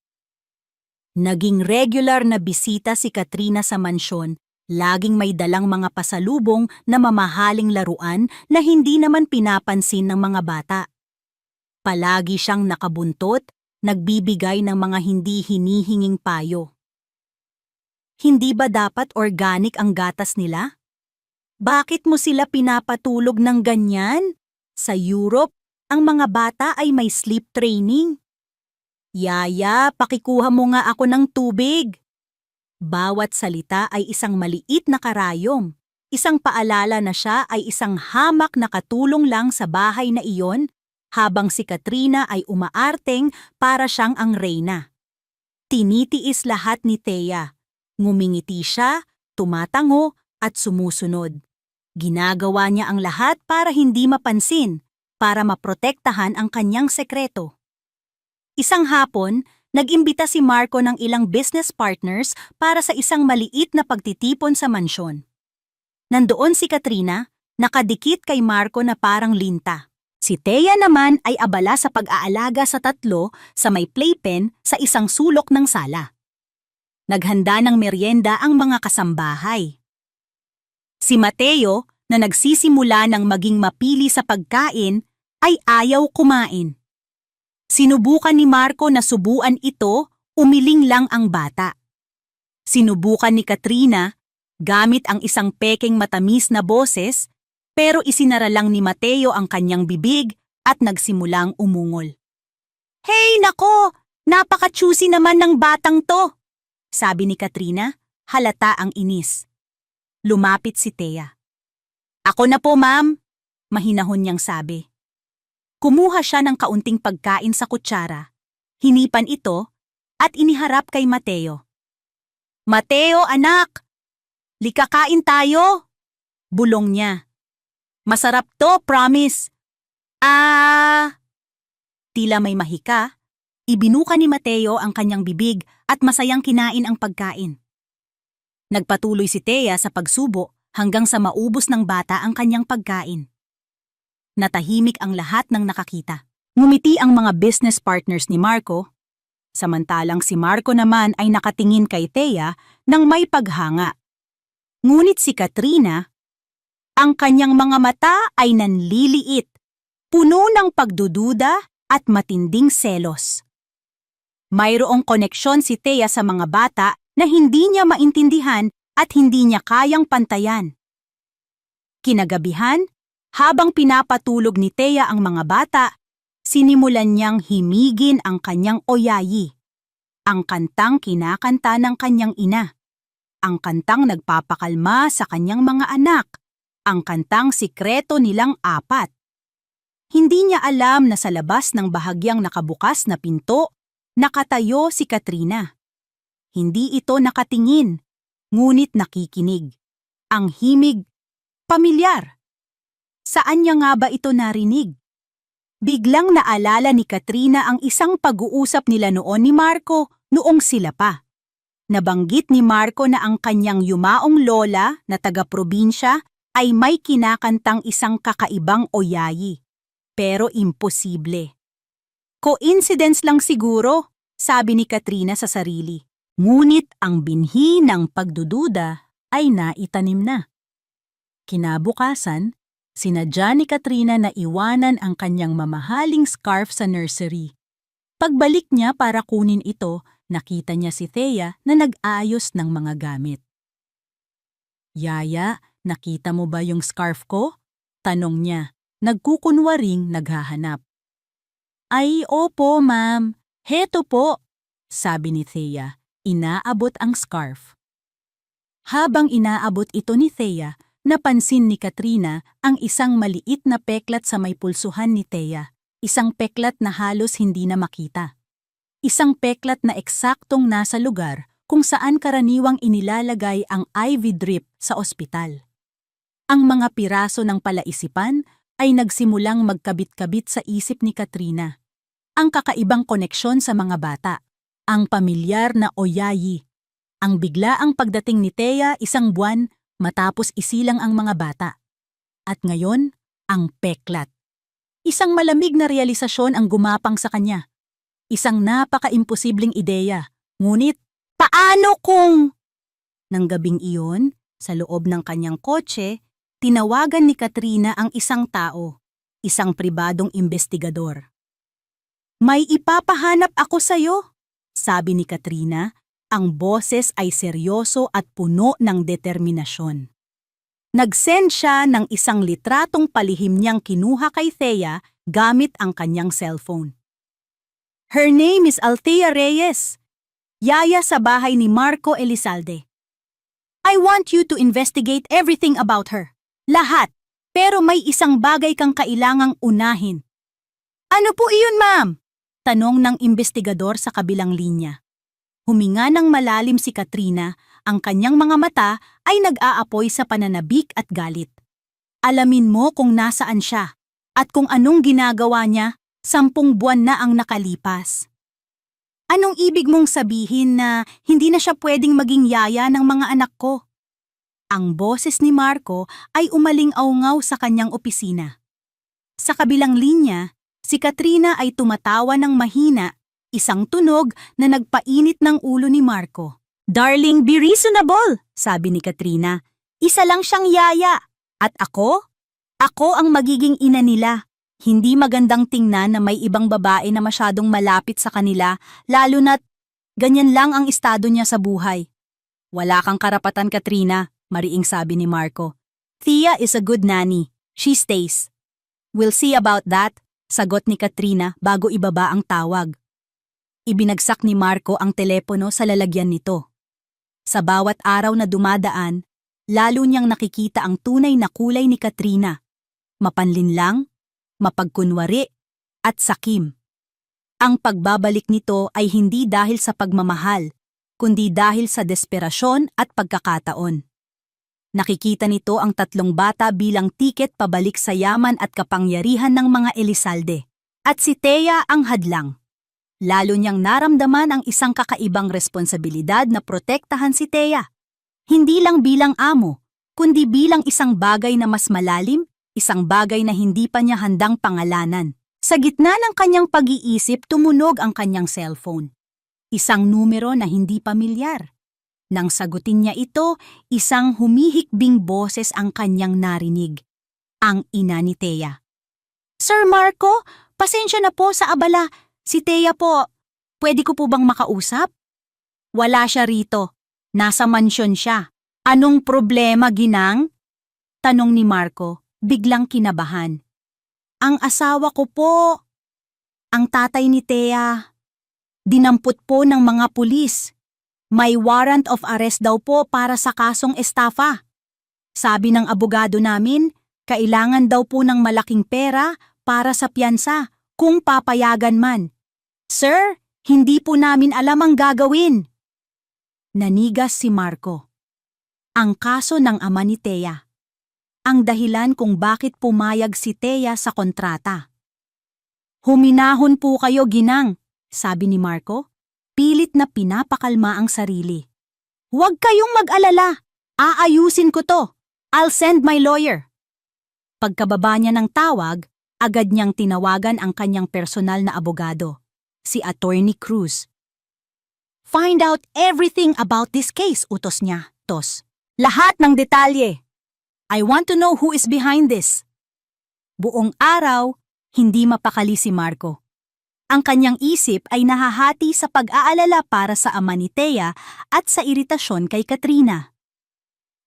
Naging regular na bisita si Katrina sa mansyon, laging may dalang mga pasalubong na mamahaling laruan na hindi naman pinapansin ng mga bata. Palagi siyang nakabuntot, nagbibigay ng mga hindi hinihinging payo. Hindi ba dapat organic ang gatas nila? Bakit mo sila pinapatulog ng ganyan? Sa Europe, ang mga bata ay may sleep training. "Yaya, pakikuha mo nga ako ng tubig." Bawat salita ay isang maliit na karayom, isang paalala na siya ay isang hamak na katulong lang sa bahay na iyon, habang si Katrina ay umaarteng para siyang ang reyna. Tinitiis lahat ni Thea. Ngumingiti siya, tumatango at sumusunod. Ginagawa niya ang lahat para hindi mapansin, para maprotektahan ang kanyang sekreto. Isang hapon, nag-imbita si Marco ng ilang business partners para sa isang maliit na pagtitipon sa mansyon. Nandoon si Katrina, nakadikit kay Marco na parang linta. Si Thea naman ay abala sa pag-aalaga sa 3 sa may playpen sa isang sulok ng sala. Naghanda ng merienda ang mga kasambahay. Si Mateo, na nagsisimula ng maging mapili sa pagkain, ay ayaw kumain. Sinubukan ni Marco na subuan ito, umiling lang ang bata. Sinubukan ni Katrina, gamit ang isang pekeng matamis na boses, pero isinara lang ni Mateo ang kanyang bibig at nagsimulang umungol. "Hey nako! Napaka-choosy naman ng batang to!" sabi ni Katrina, halata ang inis. Lumapit si Thea. "Ako na po, ma'am," mahinahon niyang sabi. Kumuha siya ng kaunting pagkain sa kutsara, hinipan ito, at iniharap kay Mateo. "Mateo, anak! Likakain tayo!" bulong niya. "Masarap to, promise!" Tila may mahika, ibinuka ni Mateo ang kanyang bibig at masayang kinain ang pagkain. Nagpatuloy si Thea sa pagsubo hanggang sa maubos ng bata ang kanyang pagkain. Natahimik ang lahat ng nakakita. Ngumiti ang mga business partners ni Marco, Samantalang si Marco naman ay nakatingin kay Thea nang may paghanga. Ngunit si Katrina, ang kanyang mga mata ay nanliliit, puno ng pagdududa at matinding selos. Mayroong koneksyon si Thea sa mga bata na hindi niya maintindihan at hindi niya kayang pantayan. Kinagabihan, habang pinapatulog ni Thea ang mga bata, sinimulan niyang himigin ang kanyang oyayi, ang kantang kinakanta ng kanyang ina, ang kantang nagpapakalma sa kanyang mga anak, ang kantang sikreto nilang apat. Hindi niya alam na sa labas ng bahagyang nakabukas na pinto, nakatayo si Katrina. Hindi ito nakatingin, ngunit nakikinig. Ang himig, pamilyar. Saan niya nga ba ito narinig? Biglang naalala ni Katrina ang isang pag-uusap nila noon ni Marco noong sila pa. Nabanggit ni Marco na ang kanyang yumaong lola na taga-probinsya ay may kinakantang isang kakaibang oyayi. Pero imposible. Coincidence lang siguro, sabi ni Katrina sa sarili. Ngunit ang binhi ng pagdududa ay naitanim na. Kinabukasan, sinadya ni Katrina na iwanan ang kanyang mamahaling scarf sa nursery. Pagbalik niya para kunin ito, nakita niya si Thea na nag-aayos ng mga gamit. "Yaya, nakita mo ba yung scarf ko?" tanong niya, nagkukunwaring naghahanap. "Ay, opo, ma'am. Heto po," sabi ni Thea, inaabot ang scarf. Habang inaabot ito ni Thea, napansin ni Katrina ang isang maliit na peklat sa may pulsuhan ni Thea, isang peklat na halos hindi na makita. Isang peklat na eksaktong nasa lugar kung saan karaniwang inilalagay ang IV drip sa ospital. Ang mga piraso ng palaisipan ay nagsimulang magkabit-kabit sa isip ni Katrina. Ang kakaibang koneksyon sa mga bata, ang pamilyar na oyayi, ang biglaang pagdating ni Thea 1 buwan matapos isilang ang mga bata. At ngayon, ang peklat. Isang malamig na realisasyon ang gumapang sa kanya. Isang napaka-imposibleng ideya. Ngunit, paano kung... Nang gabing iyon, sa loob ng kanyang kotse, tinawagan ni Katrina ang isang tao, isang pribadong investigador. "May ipapahanap ako sa'yo," sabi ni Katrina. Ang boses ay seryoso at puno ng determinasyon. Nag-send siya ng isang litratong palihim niyang kinuha kay Thea gamit ang kanyang cellphone. "Her name is Althea Reyes, yaya sa bahay ni Marco Elizalde. I want you to investigate everything about her. Lahat, pero may isang bagay kang kailangang unahin." "Ano po iyon, ma'am?" tanong ng investigador sa kabilang linya. Huminga ng malalim si Katrina, ang kanyang mga mata ay nag-aapoy sa pananabik at galit. "Alamin mo kung nasaan siya at kung anong ginagawa niya 10 buwan na ang nakalipas." "Anong ibig mong sabihin na hindi na siya pwedeng maging yaya ng mga anak ko?" Ang boses ni Marco ay umaling-aungaw sa kanyang opisina. Sa kabilang linya, si Katrina ay tumatawa ng mahina, isang tunog na nagpainit ng ulo ni Marco. "Darling, be reasonable," sabi ni Katrina. "Isa lang siyang yaya. At ako? Ako ang magiging ina nila. Hindi magandang tingnan na may ibang babae na masyadong malapit sa kanila, lalo na't ganyan lang ang estado niya sa buhay." "Wala kang karapatan, Katrina," mariing sabi ni Marco. "Thea is a good nanny. She stays." "We'll see about that," sagot ni Katrina bago ibaba ang tawag. Ibinagsak ni Marco ang telepono sa lalagyan nito. Sa bawat araw na dumadaan, lalo niyang nakikita ang tunay na kulay ni Katrina. Mapanlinlang, mapagkunwari, at sakim. Ang pagbabalik nito ay hindi dahil sa pagmamahal, kundi dahil sa desperasyon at pagkakataon. Nakikita nito ang 3 bata bilang tiket pabalik sa yaman at kapangyarihan ng mga Elizalde. At si Thea ang hadlang. Lalo niyang naramdaman ang isang kakaibang responsibilidad na protektahan si Thea. Hindi lang bilang amo, kundi bilang isang bagay na mas malalim, isang bagay na hindi pa niya handang pangalanan. Sa gitna ng kanyang pag-iisip, tumunog ang kanyang cellphone. Isang numero na hindi pamilyar. Nang sagutin niya ito, isang humihikbing boses ang kanyang narinig. Ang ina ni Thea. Sir Marco, pasensya na po sa abala. Si Thea po. Pwede ko po bang makausap? Wala siya rito. Nasa mansyon siya. Anong problema, ginang? Tanong ni Marco, biglang kinabahan. Ang asawa ko po. Ang tatay ni Thea. Dinampot po ng mga pulis. May warrant of arrest daw po para sa kasong estafa. Sabi ng abogado namin, kailangan daw po ng malaking pera para sa piyansa kung papayagan man. Sir, hindi po namin alam ang gagawin. Nanigas si Marco. Ang kaso ng ama ni Thea. Ang dahilan kung bakit pumayag si Thea sa kontrata. Huminahon po kayo, ginang, sabi ni Marco. Pilit na pinapakalma ang sarili. Huwag kayong mag-alala. Aayusin ko to. I'll send my lawyer. Pagkababa niya ng tawag, agad niyang tinawagan ang kanyang personal na abogado, si Attorney Cruz. Find out everything about this case, utos niya, Tos. Lahat ng detalye. I want to know who is behind this. Buong araw, hindi mapakali si Marco. Ang kanyang isip ay nahahati sa pag-aalala para sa ama ni Thea at sa iritasyon kay Katrina.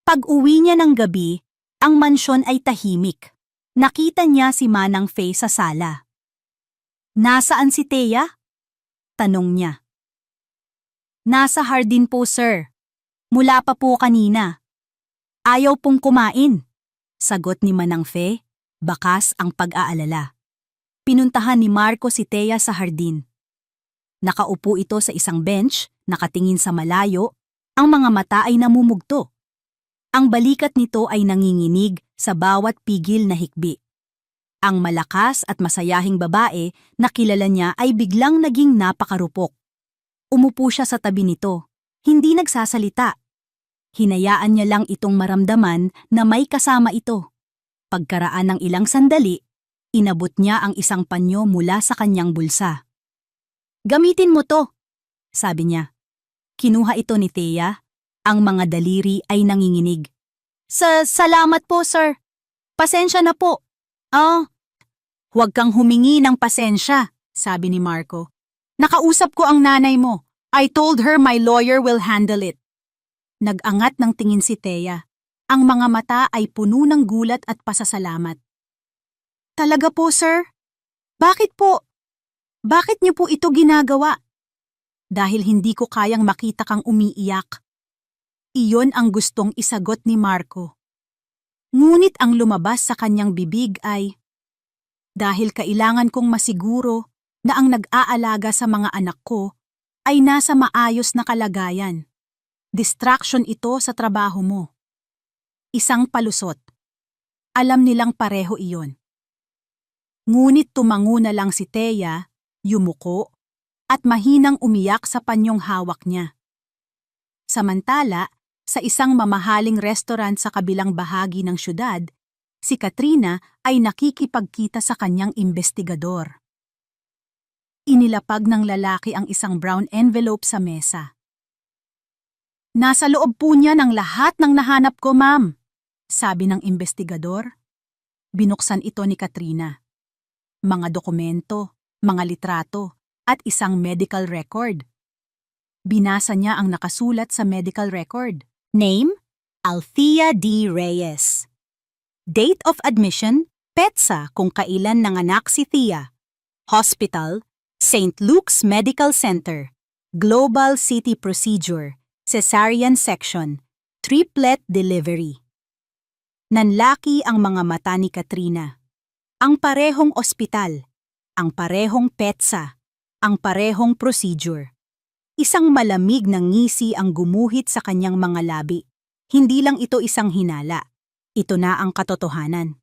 Pag-uwi niya ng gabi, ang mansyon ay tahimik. Nakita niya si Manang Faye sa sala. Nasaan si Thea? Tanong niya. Nasa hardin po, sir. Mula pa po kanina. Ayaw pong kumain. Sagot ni Manang Faye, bakas ang pag-aalala. Pinuntahan ni Marco si Thea sa hardin. Nakaupo ito sa isang bench, nakatingin sa malayo, ang mga mata ay namumugto. Ang balikat nito ay nanginginig sa bawat pigil na hikbi. Ang malakas at masayahing babae na kilala niya ay biglang naging napakarupok. Umupo siya sa tabi nito, hindi nagsasalita. Hinayaan niya lang itong maramdaman na may kasama ito. Pagkaraan ng ilang sandali, inabot niya ang isang panyo mula sa kanyang bulsa. Gamitin mo to, sabi niya. Kinuha ito ni Thea. Ang mga daliri ay nanginginig. Salamat po, sir. Pasensya na po. Huwag kang humingi ng pasensya, sabi ni Marco. Nakausap ko ang nanay mo. I told her my lawyer will handle it. Nag-angat ng tingin si Thea. Ang mga mata ay puno ng gulat at pasasalamat. Talaga po, sir? Bakit po? Bakit niyo po ito ginagawa? Dahil hindi ko kayang makita kang umiiyak. Iyon ang gustong isagot ni Marco. Ngunit ang lumabas sa kanyang bibig ay, dahil kailangan kong masiguro na ang nag-aalaga sa mga anak ko ay nasa maayos na kalagayan. Distraction ito sa trabaho mo. Isang palusot. Alam nilang pareho iyon. Ngunit tumango na lang si Thea, yumuko, at mahinang umiyak sa panyong hawak niya. Samantala, sa isang mamahaling restaurant sa kabilang bahagi ng syudad, si Katrina ay nakikipagkita sa kanyang investigador. Inilapag ng lalaki ang isang brown envelope sa mesa. Nasa loob po niya ng lahat ng nahanap ko, ma'am, sabi ng investigador. Binuksan ito ni Katrina. Mga dokumento, mga litrato, at isang medical record. Binasa niya ang nakasulat sa medical record. Name, Althea D. Reyes. Date of admission, PETSA kung kailan nanganak si Thea. Hospital, St. Luke's Medical Center. Global City Procedure, Cesarean Section, Triplet Delivery. Nanlaki ang mga mata ni Katrina. Ang parehong ospital, ang parehong PETSA, ang parehong procedure. Isang malamig na ngisi ang gumuhit sa kanyang mga labi. Hindi lang ito isang hinala. Ito na ang katotohanan.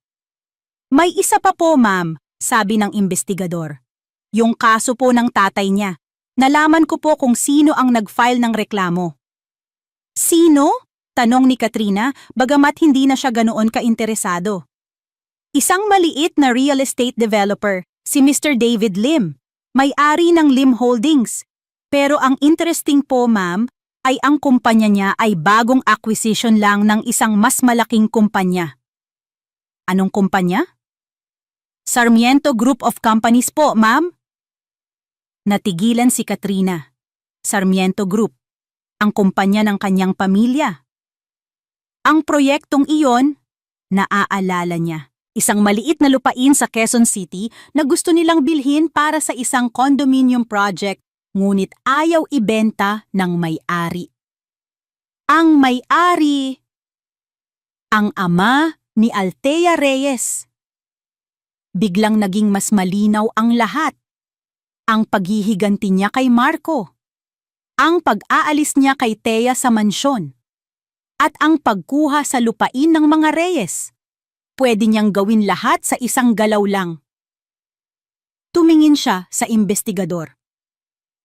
May isa pa po, ma'am, sabi ng investigador. Yung kaso po ng tatay niya. Nalaman ko po kung sino ang nag-file ng reklamo. Sino? Tanong ni Katrina, bagamat hindi na siya ganoon kainteresado. Isang maliit na real estate developer, si Mr. David Lim, may-ari ng Lim Holdings. Pero ang interesting po, ma'am, ay ang kumpanya niya ay bagong acquisition lang ng isang mas malaking kumpanya. Anong kumpanya? Sarmiento Group of Companies po, ma'am. Natigilan si Katrina. Sarmiento Group, ang kumpanya ng kanyang pamilya. Ang proyektong iyon, naaalala niya. Isang maliit na lupain sa Quezon City na gusto nilang bilhin para sa isang condominium project, ngunit ayaw ibenta ng may-ari. Ang may-ari, ang ama ni Althea Reyes. Biglang naging mas malinaw ang lahat. Ang paghihiganti niya kay Marco, ang pag-aalis niya kay Thea sa mansyon, at ang pagkuha sa lupain ng mga Reyes. Pwede niyang gawin lahat sa isang galaw lang. Tumingin siya sa investigador.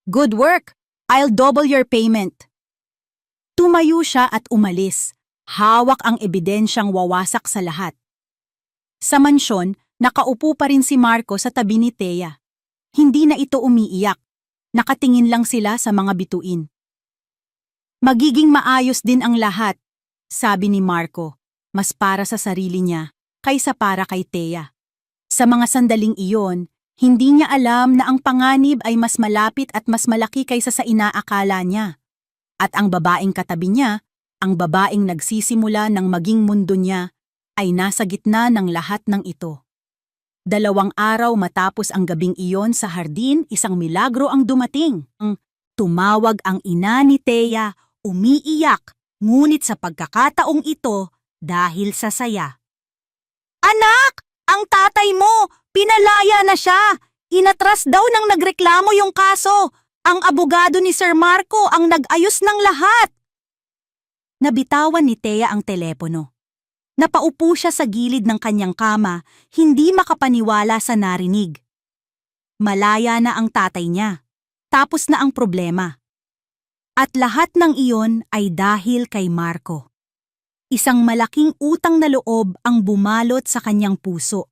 Good work! I'll double your payment. Tumayo siya at umalis. Hawak ang ebidensyang wawasak sa lahat. Sa mansyon, nakaupo pa rin si Marco sa tabi ni Thea. Hindi na ito umiiyak. Nakatingin lang sila sa mga bituin. Magiging maayos din ang lahat, sabi ni Marco, mas para sa sarili niya kaysa para kay Thea. Sa mga sandaling iyon, hindi niya alam na ang panganib ay mas malapit at mas malaki kaysa sa inaakala niya. At ang babaeng katabi niya, ang babaeng nagsisimula ng maging mundo niya, ay nasa gitna ng lahat ng ito. 2 araw matapos ang gabing iyon sa hardin, isang milagro ang dumating. Tumawag ang ina ni Thea, umiiyak, ngunit sa pagkakataong ito, dahil sa saya. Anak! Ang tatay mo! Pinalaya na siya! Inatras daw nang nagreklamo yung kaso! Ang abogado ni Sir Marco ang nag-ayos ng lahat! Nabitawan ni Thea ang telepono. Napaupo siya sa gilid ng kanyang kama, hindi makapaniwala sa narinig. Malaya na ang tatay niya. Tapos na ang problema. At lahat ng iyon ay dahil kay Marco. Isang malaking utang na loob ang bumalot sa kanyang puso.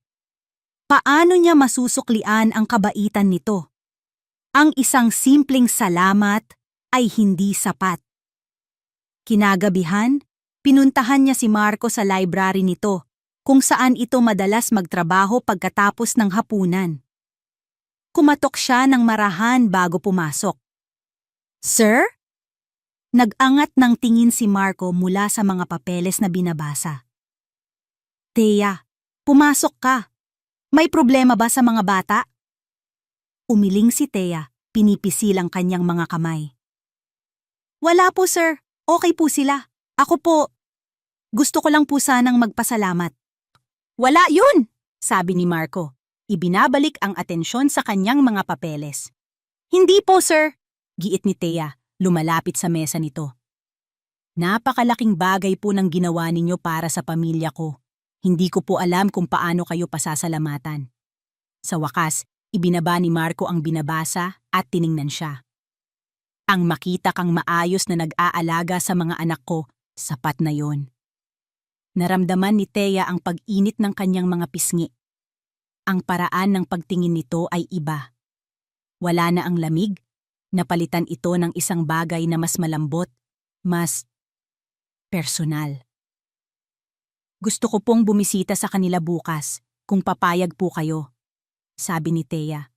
Paano niya masusuklian ang kabaitan nito? Ang isang simpleng salamat ay hindi sapat. Kinagabihan, pinuntahan niya si Marco sa library nito, kung saan ito madalas magtrabaho pagkatapos ng hapunan. Kumatok siya ng marahan bago pumasok. Sir? Nag-angat ng tingin si Marco mula sa mga papeles na binabasa. Thea, pumasok ka. May problema ba sa mga bata? Umiling si Thea, pinipisil ang kanyang mga kamay. Wala po sir, okay po sila. Ako po, gusto ko lang po sanang magpasalamat. Wala yun, sabi ni Marco. Ibinabalik ang atensyon sa kanyang mga papeles. Hindi po sir, giit ni Thea. Lumalapit sa mesa nito. Napakalaking bagay po ng ginawa ninyo para sa pamilya ko. Hindi ko po alam kung paano kayo pasasalamatan. Sa wakas, ibinaba ni Marco ang binabasa at tiningnan siya. Ang makita kang maayos na nag-aalaga sa mga anak ko, sapat na yon. Naramdaman ni Thea ang pag-init ng kanyang mga pisngi. Ang paraan ng pagtingin nito ay iba. Wala na ang lamig. Napalitan ito ng isang bagay na mas malambot, mas personal. Gusto ko pong bumisita sa kanila bukas, kung papayag po kayo, sabi ni Thea.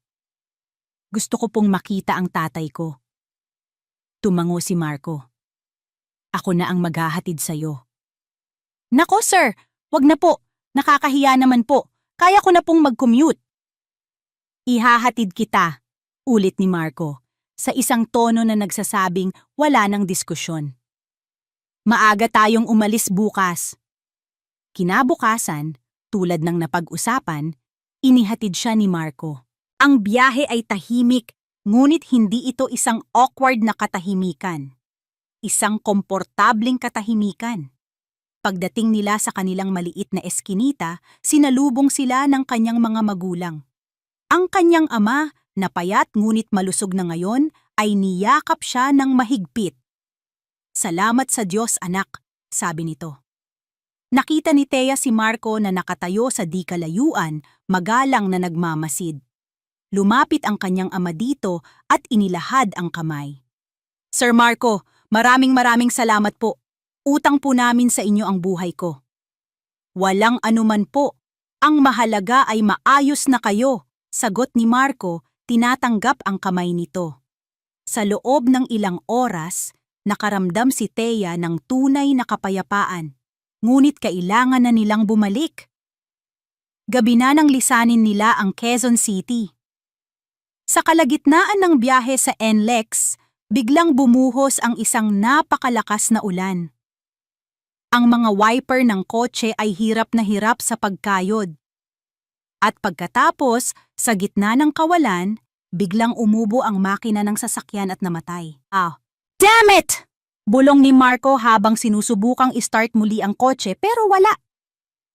Gusto ko pong makita ang tatay ko. Tumango si Marco. Ako na ang maghahatid sa'yo. Nako sir, wag na po, nakakahiya naman po, kaya ko na pong mag-commute. Ihahatid kita, ulit ni Marco. Sa isang tono na nagsasabing wala ng diskusyon. Maaga tayong umalis bukas. Kinabukasan, tulad ng napag-usapan, inihatid siya ni Marco. Ang biyahe ay tahimik, ngunit hindi ito isang awkward na katahimikan. Isang komportabling katahimikan. Pagdating nila sa kanilang maliit na eskinita, sinalubong sila ng kanyang mga magulang. Ang kanyang ama, na payat ngunit malusog na ngayon, ay niyakap siya ng mahigpit. Salamat sa Diyos anak, sabi nito. Nakita ni Thea si Marco na nakatayo sa di kalayuan, magalang na nagmamasid. Lumapit ang kanyang ama dito at inilahad ang kamay. Sir Marco, maraming salamat po. Utang po namin sa inyo ang buhay ko. Walang anuman po. Ang mahalaga ay maayos na kayo, sagot ni Marco, tinatanggap ang kamay nito. Sa loob ng ilang oras, nakaramdam si Thea ng tunay na kapayapaan. Ngunit kailangan na nilang bumalik. Gabi na nang lisanin nila ang Quezon City. Sa kalagitnaan ng biyahe sa NLEX, biglang bumuhos ang isang napakalakas na ulan. Ang mga wiper ng kotse ay hirap na hirap sa pagkayod. At pagkatapos, sa gitna ng kawalan, biglang umubo ang makina ng sasakyan at namatay. Damn it! Bulong ni Marco habang sinusubukang i-start muli ang kotse pero wala.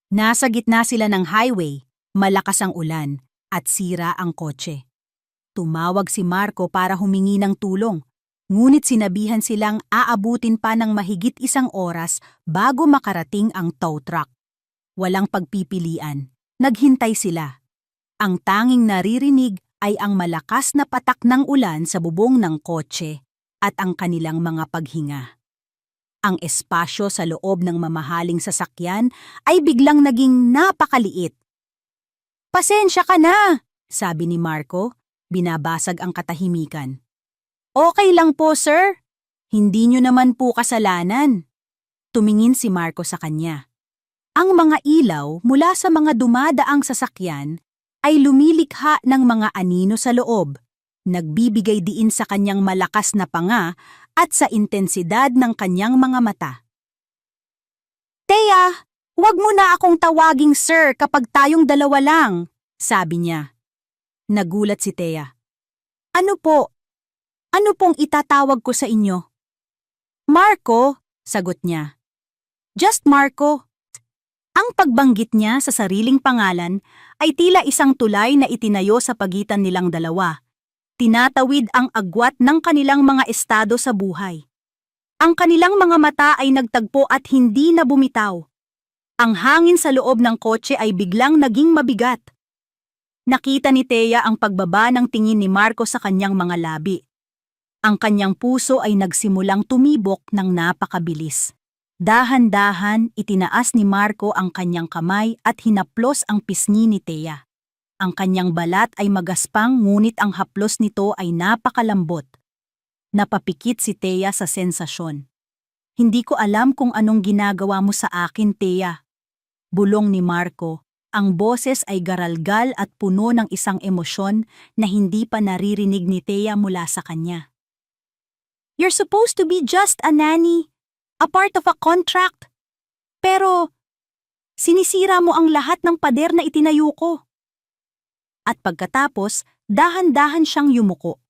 Nasa gitna sila ng highway, malakas ang ulan, at sira ang kotse. Tumawag si Marco para humingi ng tulong, ngunit sinabihan silang aabutin pa ng mahigit 1 oras bago makarating ang tow truck. Walang pagpipilian, naghintay sila. Ang tanging naririnig ay ang malakas na patak ng ulan sa bubong ng kotse at ang kanilang mga paghinga. Ang espasyo sa loob ng mamahaling sasakyan ay biglang naging napakaliit. Pasensya ka na, sabi ni Marco, binabasag ang katahimikan. Okay lang po, sir. Hindi nyo naman po kasalanan. Tumingin si Marco sa kanya. Ang mga ilaw mula sa mga dumadaang sasakyan ay lumilikha ng mga anino sa loob, nagbibigay diin sa kanyang malakas na panga at sa intensidad ng kanyang mga mata. Thea, huwag mo na akong tawaging sir kapag tayong dalawa lang, sabi niya. Nagulat si Thea. Ano po? Ano pong itatawag ko sa inyo? Marco, sagot niya. Just Marco. Ang pagbanggit niya sa sariling pangalan ay tila isang tulay na itinayo sa pagitan nilang dalawa. Tinatawid ang agwat ng kanilang mga estado sa buhay. Ang kanilang mga mata ay nagtagpo at hindi na bumitaw. Ang hangin sa loob ng kotse ay biglang naging mabigat. Nakita ni Thea ang pagbaba ng tingin ni Marco sa kanyang mga labi. Ang kanyang puso ay nagsimulang tumibok ng napakabilis. Dahan-dahan itinaas ni Marco ang kanyang kamay at hinaplos ang pisngi ni Thea. Ang kanyang balat ay magaspang ngunit ang haplos nito ay napakalambot. Napapikit si Thea sa sensasyon. Hindi ko alam kung anong ginagawa mo sa akin, Thea. Bulong ni Marco, ang boses ay garalgal at puno ng isang emosyon na hindi pa naririnig ni Thea mula sa kanya. You're supposed to be just a nanny, a part of a contract. Pero, sinisira mo ang lahat ng pader na itinayo ko. At pagkatapos, dahan-dahan siyang yumuko.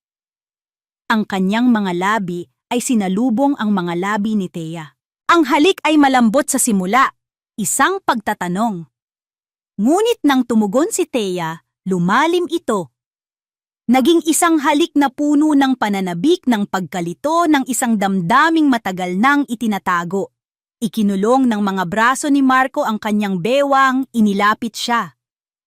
Ang kanyang mga labi ay sinalubong ang mga labi ni Thea. Ang halik ay malambot sa simula, isang pagtatanong. Ngunit nang tumugon si Thea, lumalim ito. Naging isang halik na puno ng pananabik ng pagkalito ng isang damdaming matagal nang itinatago. Ikinulong ng mga braso ni Marco ang kanyang bewang, inilapit siya.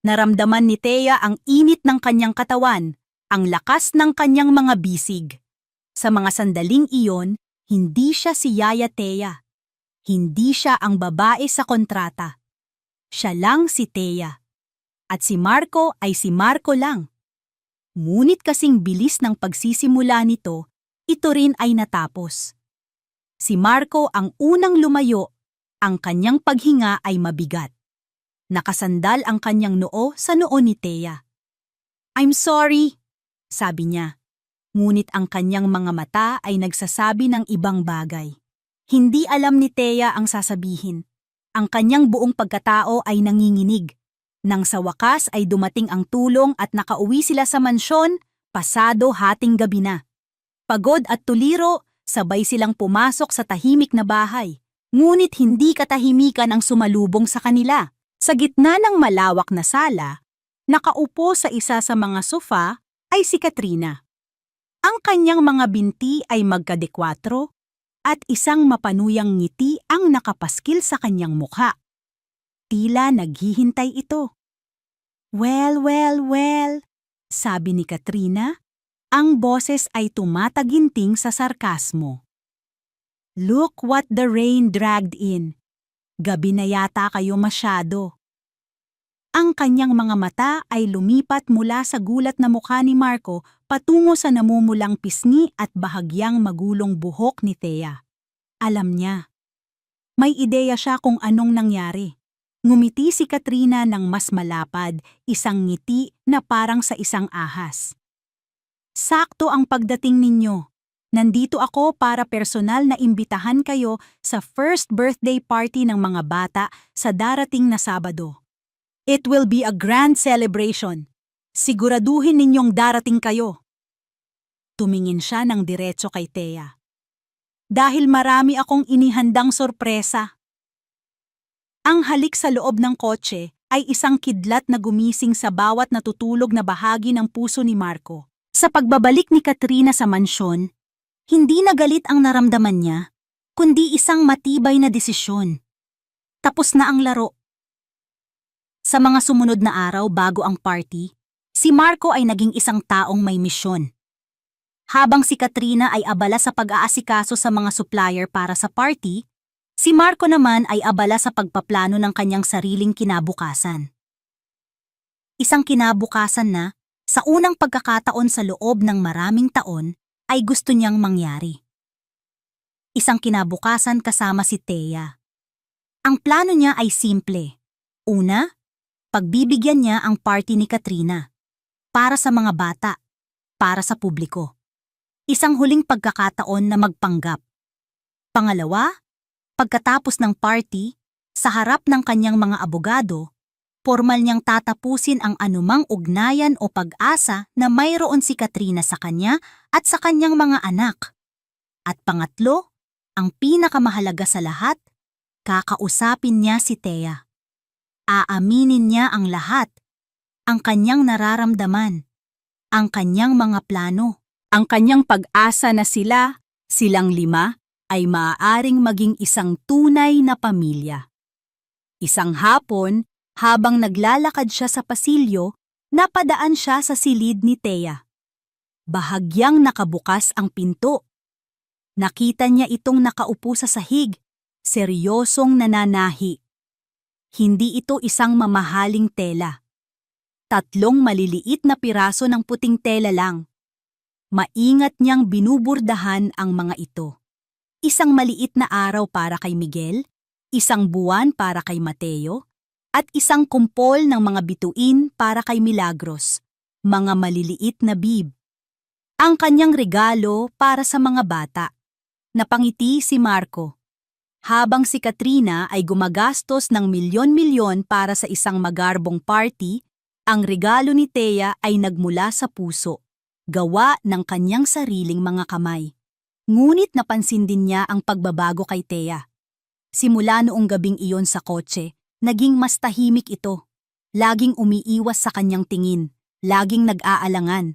Naramdaman ni Thea ang init ng kanyang katawan, ang lakas ng kanyang mga bisig. Sa mga sandaling iyon, hindi siya si Yaya Thea. Hindi siya ang babae sa kontrata. Siya lang si Thea. At si Marco ay si Marco lang. Ngunit kasing bilis ng pagsisimula nito, ito rin ay natapos. Si Marco ang unang lumayo, ang kanyang paghinga ay mabigat. Nakasandal ang kanyang noo sa noo ni Thea. I'm sorry, sabi niya. Ngunit ang kanyang mga mata ay nagsasabi ng ibang bagay. Hindi alam ni Thea ang sasabihin. Ang kanyang buong pagkatao ay nanginginig. Nang sa wakas ay dumating ang tulong at nakauwi sila sa mansyon, pasado hating gabi na. Pagod at tuliro, sabay silang pumasok sa tahimik na bahay. Ngunit hindi katahimikan ang sumalubong sa kanila. Sa gitna ng malawak na sala, nakaupo sa isa sa mga sofa ay si Katrina. Ang kanyang mga binti ay magkadekwatro at isang mapanuyang ngiti ang nakapaskil sa kanyang mukha. Tila naghihintay ito. Well, sabi ni Katrina. Ang boses ay tumataginting sa sarkasmo. Look what the rain dragged in. Gabi na yata kayo masyado. Ang kanyang mga mata ay lumipat mula sa gulat na mukha ni Marco patungo sa namumulang pisngi at bahagyang magulong buhok ni Thea. Alam niya. May ideya siya kung anong nangyari. Ngumiti si Katrina ng mas malapad, isang ngiti na parang sa isang ahas. Sakto ang pagdating ninyo. Nandito ako para personal na imbitahan kayo sa first birthday party ng mga bata sa darating na Sabado. It will be a grand celebration. Siguraduhin ninyong darating kayo. Tumingin siya ng diretso kay Thea. Dahil marami akong inihandang sorpresa. Ang halik sa loob ng kotse ay isang kidlat na gumising sa bawat natutulog na bahagi ng puso ni Marco. Sa pagbabalik ni Katrina sa mansyon, hindi na galit ang naramdaman niya, kundi isang matibay na desisyon. Tapos na ang laro. Sa mga sumunod na araw bago ang party, si Marco ay naging isang taong may misyon. Habang si Katrina ay abala sa pag-aasikaso sa mga supplier para sa party, si Marco naman ay abala sa pagpaplano ng kanyang sariling kinabukasan. Isang kinabukasan na, sa unang pagkakataon sa loob ng maraming taon, ay gusto niyang mangyari. Isang kinabukasan kasama si Thea. Ang plano niya ay simple. Una, pagbibigyan niya ang party ni Katrina. Para sa mga bata, para sa publiko. Isang huling pagkakataon na magpanggap. Pangalawa, pagkatapos ng party, sa harap ng kanyang mga abogado, formal niyang tatapusin ang anumang ugnayan o pag-asa na mayroon si Katrina sa kanya at sa kanyang mga anak. At pangatlo, ang pinakamahalaga sa lahat, kakausapin niya si Thea. Aaminin niya ang lahat, ang kanyang nararamdaman, ang kanyang mga plano, ang kanyang pag-asa na silang 5, ay maaaring maging isang tunay na pamilya. Isang hapon, habang naglalakad siya sa pasilyo, napadaan siya sa silid ni Thea. Bahagyang nakabukas ang pinto. Nakita niya itong nakaupo sa sahig, seryosong nananahi. Hindi ito isang mamahaling tela. 3 maliliit na piraso ng puting tela lang. Maingat niyang binuburdahan ang mga ito. Isang maliit na araw para kay Miguel, isang buwan para kay Mateo, at isang kumpol ng mga bituin para kay Milagros, mga maliliit na bib. Ang kanyang regalo para sa mga bata. Napangiti si Marco. Habang si Katrina ay gumagastos ng milyon-milyon para sa isang magarbong party, ang regalo ni Thea ay nagmula sa puso, gawa ng kanyang sariling mga kamay. Ngunit napansin din niya ang pagbabago kay Thea. Simula noong gabing iyon sa kotse, naging mas tahimik ito. Laging umiiwas sa kanyang tingin, laging nag-aalangan.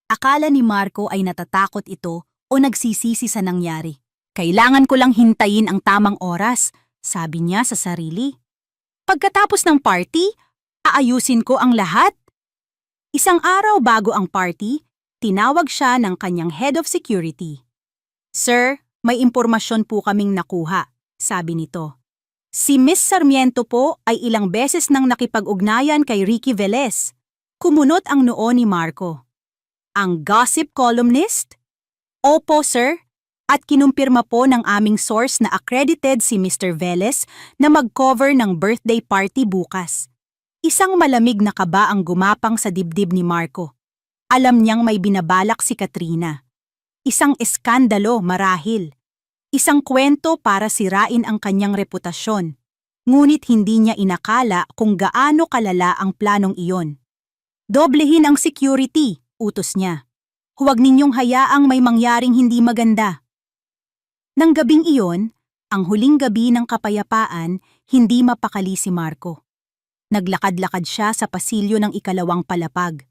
Akala ni Marco ay natatakot ito o nagsisisi sa nangyari. Kailangan ko lang hintayin ang tamang oras, sabi niya sa sarili. Pagkatapos ng party, aayusin ko ang lahat. Isang araw bago ang party, tinawag siya ng kanyang head of security. Sir, may impormasyon po kaming nakuha, sabi nito. Si Miss Sarmiento po ay ilang beses nang nakipag-ugnayan kay Ricky Velez. Kumunot ang noo ni Marco. Ang gossip columnist? Opo, sir. At kinumpirma po ng aming source na accredited si Mr. Velez na mag-cover ng birthday party bukas. Isang malamig na kaba ang gumapang sa dibdib ni Marco. Alam niyang may binabalak si Katrina. Isang eskandalo marahil. Isang kwento para sirain ang kanyang reputasyon. Ngunit hindi niya inakala kung gaano kalala ang planong iyon. Doblehin ang security, utos niya. Huwag ninyong hayaang may mangyaring hindi maganda. Nang gabing iyon, ang huling gabi ng kapayapaan, hindi mapakali si Marco. Naglakad-lakad siya sa pasilyo ng ikalawang palapag.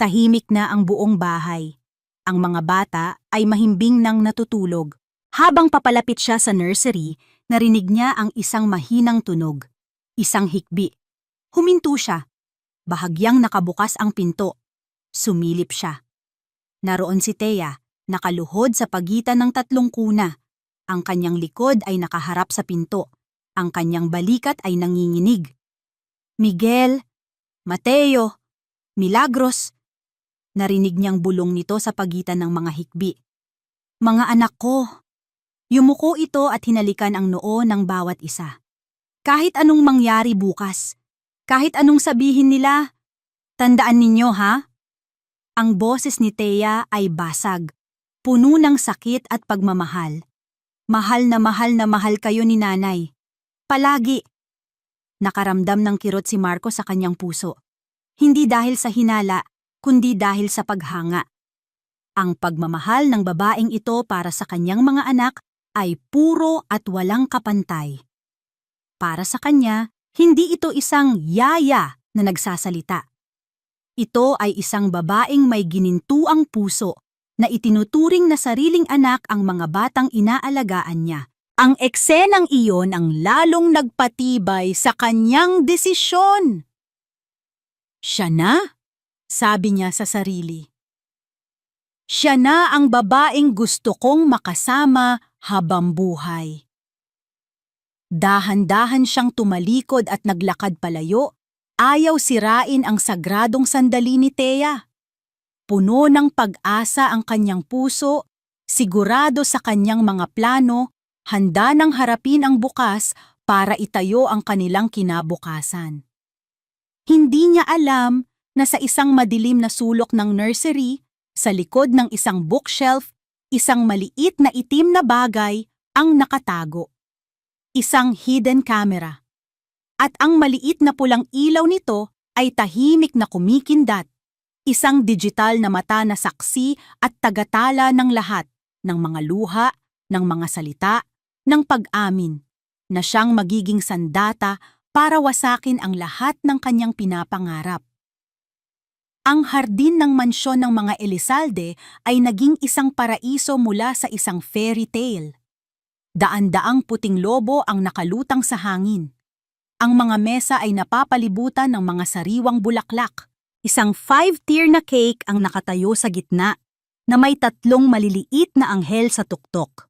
Tahimik na ang buong bahay. Ang mga bata ay mahimbing nang natutulog. Habang papalapit siya sa nursery, narinig niya ang isang mahinang tunog. Isang hikbi. Huminto siya. Bahagyang nakabukas ang pinto. Sumilip siya. Naroon si Thea, nakaluhod sa pagitan ng tatlong kuna. Ang kanyang likod ay nakaharap sa pinto. Ang kanyang balikat ay nanginginig. Miguel, Mateo, Milagros. Narinig niyang bulong nito sa pagitan ng mga hikbi. Mga anak ko. Yumuko ito at hinalikan ang noo ng bawat isa. Kahit anong mangyari bukas, kahit anong sabihin nila, tandaan ninyo ha? Ang boses ni Thea ay basag, puno ng sakit at pagmamahal. Mahal na mahal kayo ni nanay. Palagi. Nakaramdam ng kirot si Marco sa kanyang puso. Hindi dahil sa hinala, kundi dahil sa paghanga. Ang pagmamahal ng babaeng ito para sa kanyang mga anak ay puro at walang kapantay. Para sa kanya, hindi ito isang yaya na nagsasalita. Ito ay isang babaeng may ginintuang puso na itinuturing na sariling anak ang mga batang inaalagaan niya. Ang eksenang iyon ang lalong nagpatibay sa kanyang desisyon. Siya na, sabi niya sa sarili. Siya na ang babaeng gusto kong makasama habang buhay. Dahan-dahan siyang tumalikod at naglakad palayo, ayaw sirain ang sagradong sandali ni Thea. Puno ng pag-asa ang kanyang puso, sigurado sa kanyang mga plano, handa nang harapin ang bukas para itayo ang kanilang kinabukasan. Hindi niya alam na sa isang madilim na sulok ng nursery, sa likod ng isang bookshelf, isang maliit na itim na bagay ang nakatago. Isang hidden camera. At ang maliit na pulang ilaw nito ay tahimik na kumikindat. Isang digital na mata na saksi at tagatala ng lahat, ng mga luha, ng mga salita, ng pag-amin, na siyang magiging sandata para wasakin ang lahat ng kanyang pinapangarap. Ang hardin ng mansyon ng mga Elizalde ay naging isang paraiso mula sa isang fairy tale. Daan-daang puting lobo ang nakalutang sa hangin. Ang mga mesa ay napapalibutan ng mga sariwang bulaklak. Isang 5-tier na cake ang nakatayo sa gitna na may 3 maliliit na anghel sa tuktok.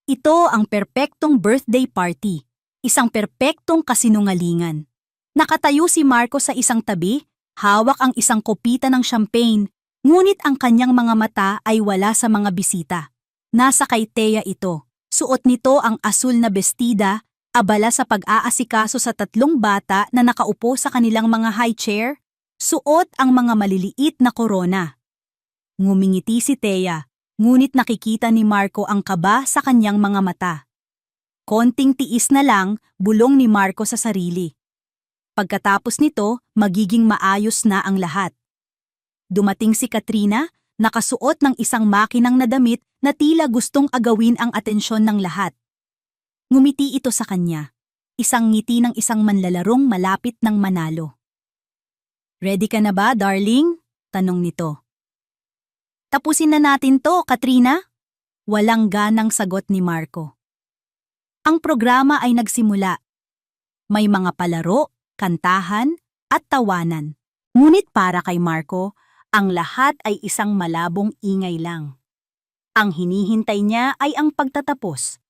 Ito ang perpektong birthday party, isang perpektong kasinungalingan. Nakatayo si Marco sa isang tabi, hawak ang isang kopita ng champagne, ngunit ang kanyang mga mata ay wala sa mga bisita. Nasa kay Thea ito. Suot nito ang asul na bestida, abala sa pag-aasikaso sa 3 bata na nakaupo sa kanilang mga high chair, suot ang mga maliliit na korona. Ngumingiti si Thea, ngunit nakikita ni Marco ang kaba sa kanyang mga mata. Konting tiis na lang, bulong ni Marco sa sarili. Pagkatapos nito, magiging maayos na ang lahat. Dumating si Katrina, nakasuot ng isang makinang na damit na tila gustong agawin ang atensyon ng lahat. Ngumiti ito sa kanya, isang ngiti ng isang manlalarong malapit ng manalo. Ready ka na ba, darling? Tanong nito. Tapusin na natin to, Katrina? Walang ganang sagot ni Marco. Ang programa ay nagsimula. May mga palaro, kantahan, at tawanan. Ngunit para kay Marco, ang lahat ay isang malabong ingay lang. Ang hinihintay niya ay ang pagtatapos.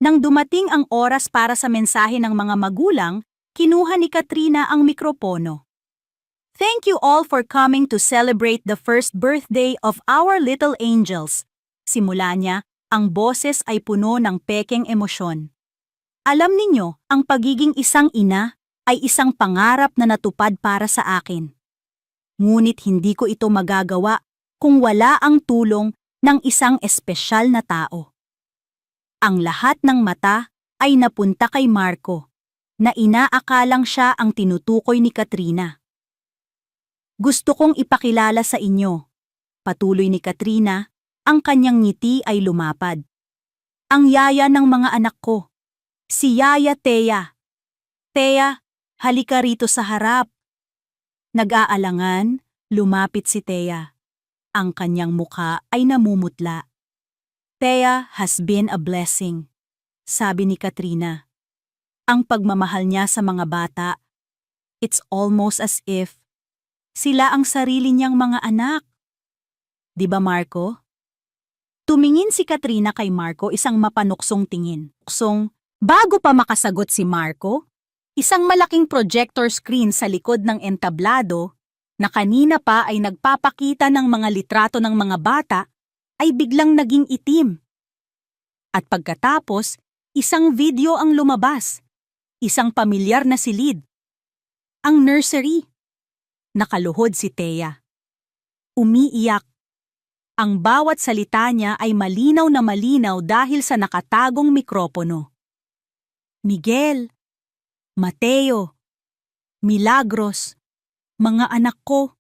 Nang dumating ang oras para sa mensahe ng mga magulang, kinuha ni Katrina ang mikropono. Thank you all for coming to celebrate the first birthday of our little angels. Simula niya, ang boses ay puno ng pekeng emosyon. Alam ninyo, ang pagiging isang ina ay isang pangarap na natupad para sa akin. Ngunit hindi ko ito magagawa kung wala ang tulong ng isang espesyal na tao. Ang lahat ng mata ay napunta kay Marco, na inaakalang siya ang tinutukoy ni Katrina. Gusto kong ipakilala sa inyo, patuloy ni Katrina, ang kanyang ngiti ay lumapad. Ang yaya ng mga anak ko, si Yaya Thea. Thea, halika rito sa harap. Nag-aalangan, lumapit si Thea. Ang kanyang muka ay namumutla. Thea has been a blessing, sabi ni Katrina. Ang pagmamahal niya sa mga bata, it's almost as if Sila ang sarili niyang mga anak. Di ba, Marco? Tumingin si Katrina kay Marco isang mapanuksong tingin. Bago pa makasagot si Marco, isang malaking projector screen sa likod ng entablado na kanina pa ay nagpapakita ng mga litrato ng mga bata ay biglang naging itim. At pagkatapos, isang video ang lumabas. Isang pamilyar na silid. Ang nursery. Nakaluhod si Thea. Umiiyak. Ang bawat salita niya ay malinaw na malinaw dahil sa nakatagong mikropono. Miguel, Mateo, Milagros, mga anak ko.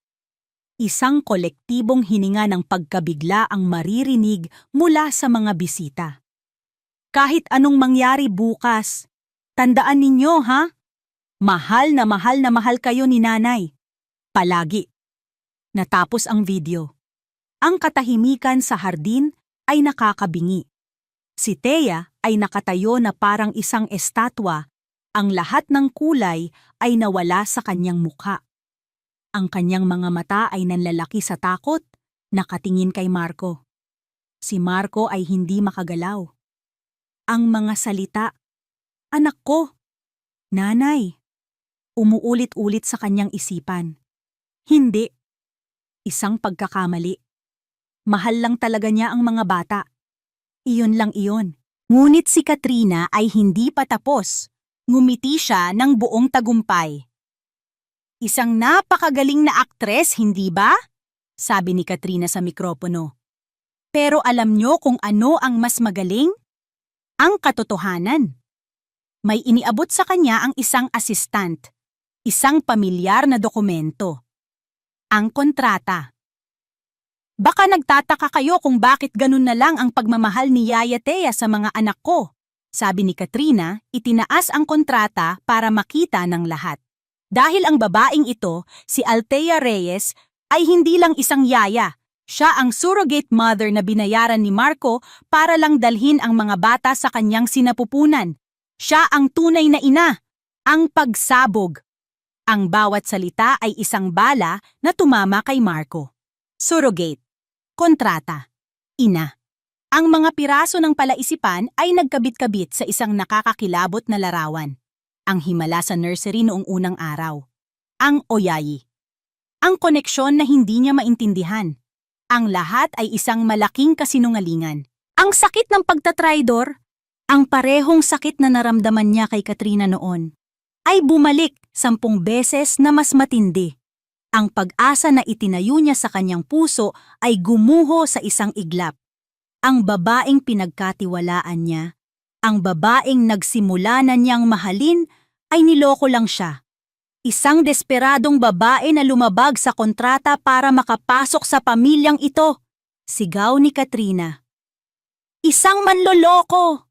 Isang kolektibong hininga ng pagkabigla ang maririnig mula sa mga bisita. Kahit anong mangyari bukas, tandaan ninyo ha? Mahal na mahal kayo ni nanay. Palagi. Natapos ang video. Ang katahimikan sa hardin ay nakakabingi. Si Thea ay nakatayo na parang isang estatwa. Ang lahat ng kulay ay nawala sa kanyang mukha. Ang kanyang mga mata ay nanlalaki sa takot, nakatingin kay Marco. Si Marco ay hindi makagalaw. Ang mga salita, "Anak ko, nanay," umuulit-ulit sa kanyang isipan. Hindi. Isang pagkakamali. Mahal lang talaga niya ang mga bata. Iyon lang iyon. Ngunit si Katrina ay hindi pa tapos. Ngumiti siya ng buong tagumpay. Isang napakagaling na aktres, hindi ba? Sabi ni Katrina sa mikropono. Pero alam niyo kung ano ang mas magaling? Ang katotohanan. May iniabot sa kanya ang isang assistant. Isang pamilyar na dokumento. Ang kontrata. Baka nagtataka kayo kung bakit ganun na lang ang pagmamahal ni Yaya Thea sa mga anak ko. Sabi ni Katrina, itinaas ang kontrata para makita ng lahat. Dahil ang babaeng ito, si Althea Reyes, ay hindi lang isang yaya. Siya ang surrogate mother na binayaran ni Marco para lang dalhin ang mga bata sa kanyang sinapupunan. Siya ang tunay na ina, ang pagsabog. Ang bawat salita ay isang bala na tumama kay Marco. Surrogate. Kontrata. Ina. Ang mga piraso ng palaisipan ay nagkabit-kabit sa isang nakakakilabot na larawan. Ang himala sa nursery noong unang araw. Ang oyayi. Ang koneksyon na hindi niya maintindihan. Ang lahat ay isang malaking kasinungalingan. Ang sakit ng pagtatraidor, ang parehong sakit na naramdaman niya kay Katrina noon, ay bumalik 10 beses na mas matindi. Ang pag-asa na itinayo niya sa kanyang puso ay gumuho sa isang iglap. Ang babaeng pinagkatiwalaan niya, ang babaeng nagsimula na niyang mahalin, ay niloko lang siya. Isang desperadong babae na lumabag sa kontrata para makapasok sa pamilyang ito. Sigaw ni Katrina. Isang manloloko!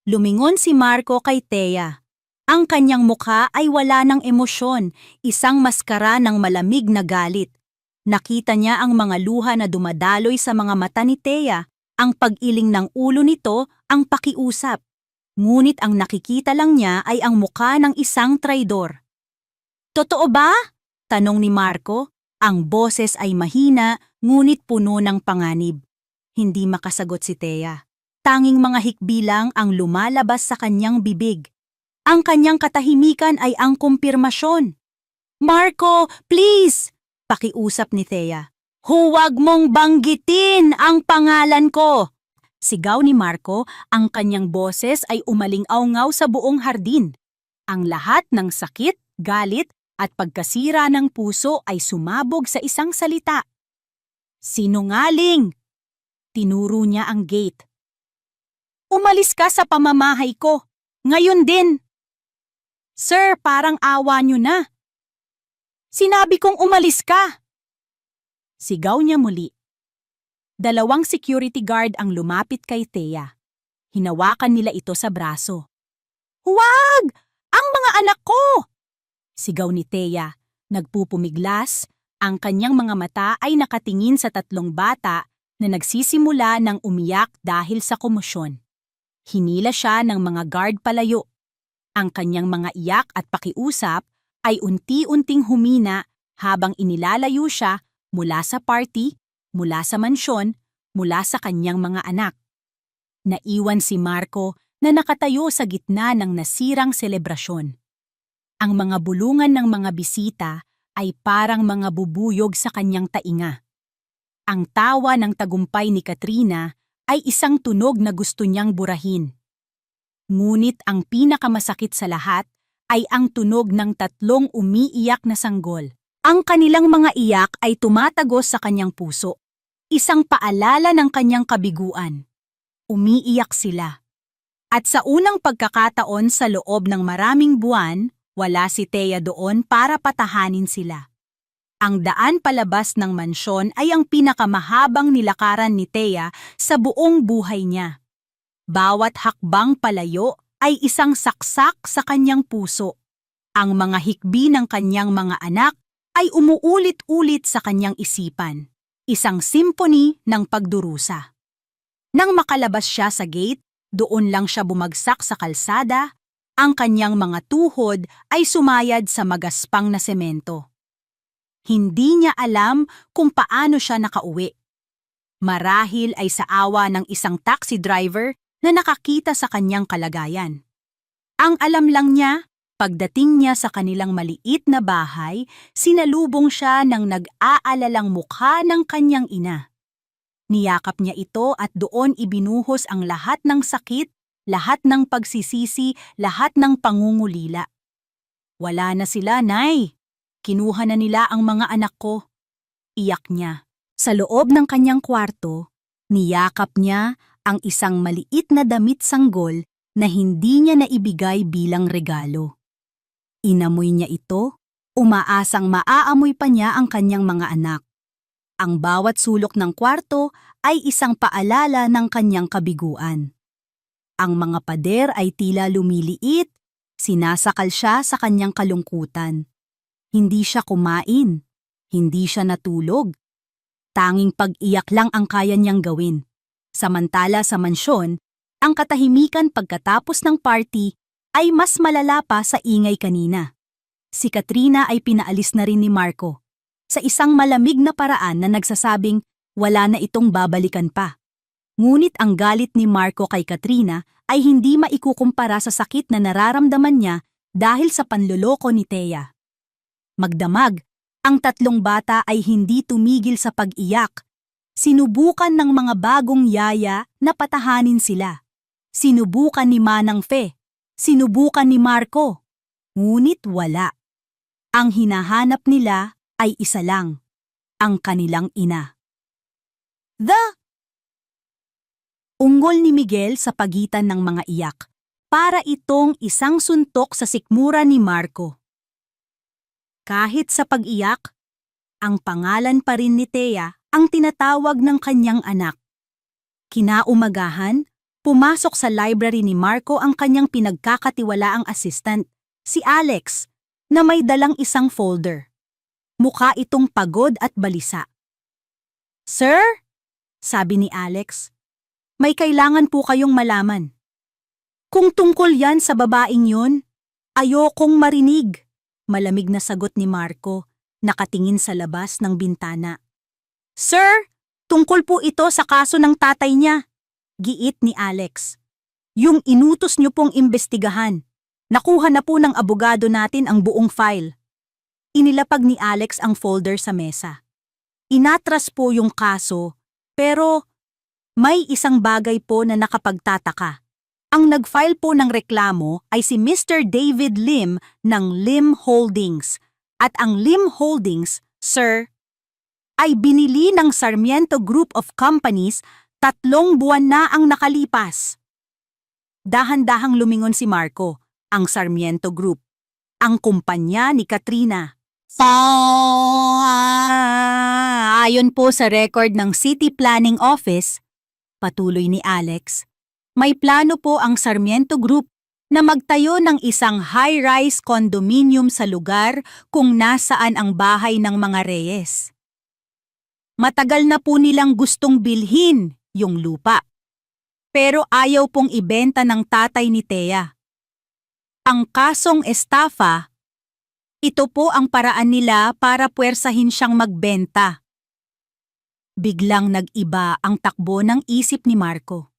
Lumingon si Marco kay Thea. Ang kanyang mukha ay wala ng emosyon, isang maskara ng malamig na galit. Nakita niya ang mga luha na dumadaloy sa mga mata ni Thea, ang pag-iling ng ulo nito, ang pakiusap. Ngunit ang nakikita lang niya ay ang mukha ng isang traidor. Totoo ba? Tanong ni Marco. Ang boses ay mahina, ngunit puno ng panganib. Hindi makasagot si Thea. Tanging mga hikbilang ang lumalabas sa kanyang bibig. Ang kanyang katahimikan ay ang kumpirmasyon. Marco, please! Pakiusap ni Thea. Huwag mong banggitin ang pangalan ko! Sigaw ni Marco, ang kanyang boses ay umaling-awngaw sa buong hardin. Ang lahat ng sakit, galit, at pagkasira ng puso ay sumabog sa isang salita. Sinungaling! Tinuro niya ang gate. Umalis ka sa pamamahay ko. Ngayon din! Sir, parang awa niyo na. Sinabi kong umalis ka! Sigaw niya muli. 2 security guard ang lumapit kay Thea. Hinawakan nila ito sa braso. Huwag! Ang mga anak ko! Sigaw ni Thea. Nagpupumiglas, ang kanyang mga mata ay nakatingin sa 3 bata na nagsisimula ng umiyak dahil sa komosyon. Hinila siya ng mga guard palayo. Ang kanyang mga iyak at pakiusap ay unti-unting humina habang inilalayo siya mula sa party, mula sa mansyon, mula sa kanyang mga anak. Naiwan si Marco na nakatayo sa gitna ng nasirang selebrasyon. Ang mga bulungan ng mga bisita ay parang mga bubuyog sa kanyang tainga. Ang tawa ng tagumpay ni Katrina ay isang tunog na gusto niyang burahin. Ngunit ang pinakamasakit sa lahat ay ang tunog ng tatlong umiiyak na sanggol. Ang kanilang mga iyak ay tumatagos sa kanyang puso. Isang paalala ng kanyang kabiguan. Umiiyak sila. At sa unang pagkakataon sa loob ng maraming buwan, wala si Thea doon para patahanin sila. Ang daan palabas ng mansyon ay ang pinakamahabang nilakaran ni Thea sa buong buhay niya. Bawat hakbang palayo ay isang saksak sa kanyang puso. Ang mga hikbi ng kanyang mga anak ay umuulit-ulit sa kanyang isipan. Isang symphony ng pagdurusa. Nang makalabas siya sa gate, doon lang siya bumagsak sa kalsada. Ang kanyang mga tuhod ay sumayad sa magaspang na semento. Hindi niya alam kung paano siya nakauwi. Marahil ay sa awa ng isang taxi driver na nakakita sa kanyang kalagayan. Ang alam lang niya, pagdating niya sa kanilang maliit na bahay, sinalubong siya ng nag-aalalang mukha ng kanyang ina. Niyakap niya ito at doon ibinuhos ang lahat ng sakit, lahat ng pagsisisi, lahat ng pangungulila. Wala na sila, Nay. Kinuha na nila ang mga anak ko. Iyak niya. Sa loob ng kanyang kwarto, niyakap niya ang isang maliit na damit sanggol na hindi niya naibigay bilang regalo. Inamoy niya ito, umaasang maaamoy pa niya ang kanyang mga anak. Ang bawat sulok ng kwarto ay isang paalala ng kanyang kabiguan. Ang mga pader ay tila lumiliit, sinasakal siya sa kanyang kalungkutan. Hindi siya kumain, hindi siya natulog. Tanging pag-iyak lang ang kaya niyang gawin. Samantala sa mansyon, ang katahimikan pagkatapos ng party ay mas malala pa sa ingay kanina. Si Katrina ay pinaalis na rin ni Marco sa isang malamig na paraan na nagsasabing wala na itong babalikan pa. Ngunit ang galit ni Marco kay Katrina ay hindi maikukumpara sa sakit na nararamdaman niya dahil sa panloloko ni Thea. Magdamag, ang tatlong bata ay hindi tumigil sa pag-iyak. Sinubukan ng mga bagong yaya na patahanin sila. Sinubukan ni Manang Fe. Sinubukan ni Marco. Ngunit wala. Ang hinahanap nila ay isa lang, ang kanilang ina. Unggol ni Miguel sa pagitan ng mga iyak, para itong isang suntok sa sikmura ni Marco. Kahit sa pag-iyak, ang pangalan pa rin ni Thea ang tinatawag ng kanyang anak. Kinaumagahan, pumasok sa library ni Marco ang kanyang pinagkakatiwalaang assistant, si Alex, na may dalang isang folder. Mukha itong pagod at balisa. "Sir?" sabi ni Alex. "May kailangan po kayong malaman. Kung tungkol yan sa babaeng yun, ayokong marinig." Malamig na sagot ni Marco, nakatingin sa labas ng bintana. "Sir, tungkol po ito sa kaso ng tatay niya," giit ni Alex. "Yung inutos niyo pong imbestigahan. Nakuha na po ng abogado natin ang buong file." Inilapag ni Alex ang folder sa mesa. Inatras po yung kaso, pero may isang bagay po na nakapagtataka. Ang nag-file po ng reklamo ay si Mr. David Lim ng Lim Holdings. At ang Lim Holdings, sir, ay binili ng Sarmiento Group of Companies 3 buwan na ang nakalipas. Dahan-dahang lumingon si Marco, ang Sarmiento Group, ang kumpanya ni Katrina. Ayon po sa record ng City Planning Office, patuloy ni Alex, may plano po ang Sarmiento Group na magtayo ng isang high-rise condominium sa lugar kung nasaan ang bahay ng mga Reyes. Matagal na po nilang gustong bilhin yung lupa, pero ayaw pong ibenta ng tatay ni Thea. Ang kasong estafa, Ito po ang paraan nila para puwersahin siyang magbenta. Biglang nag-iba ang takbo ng isip ni Marco.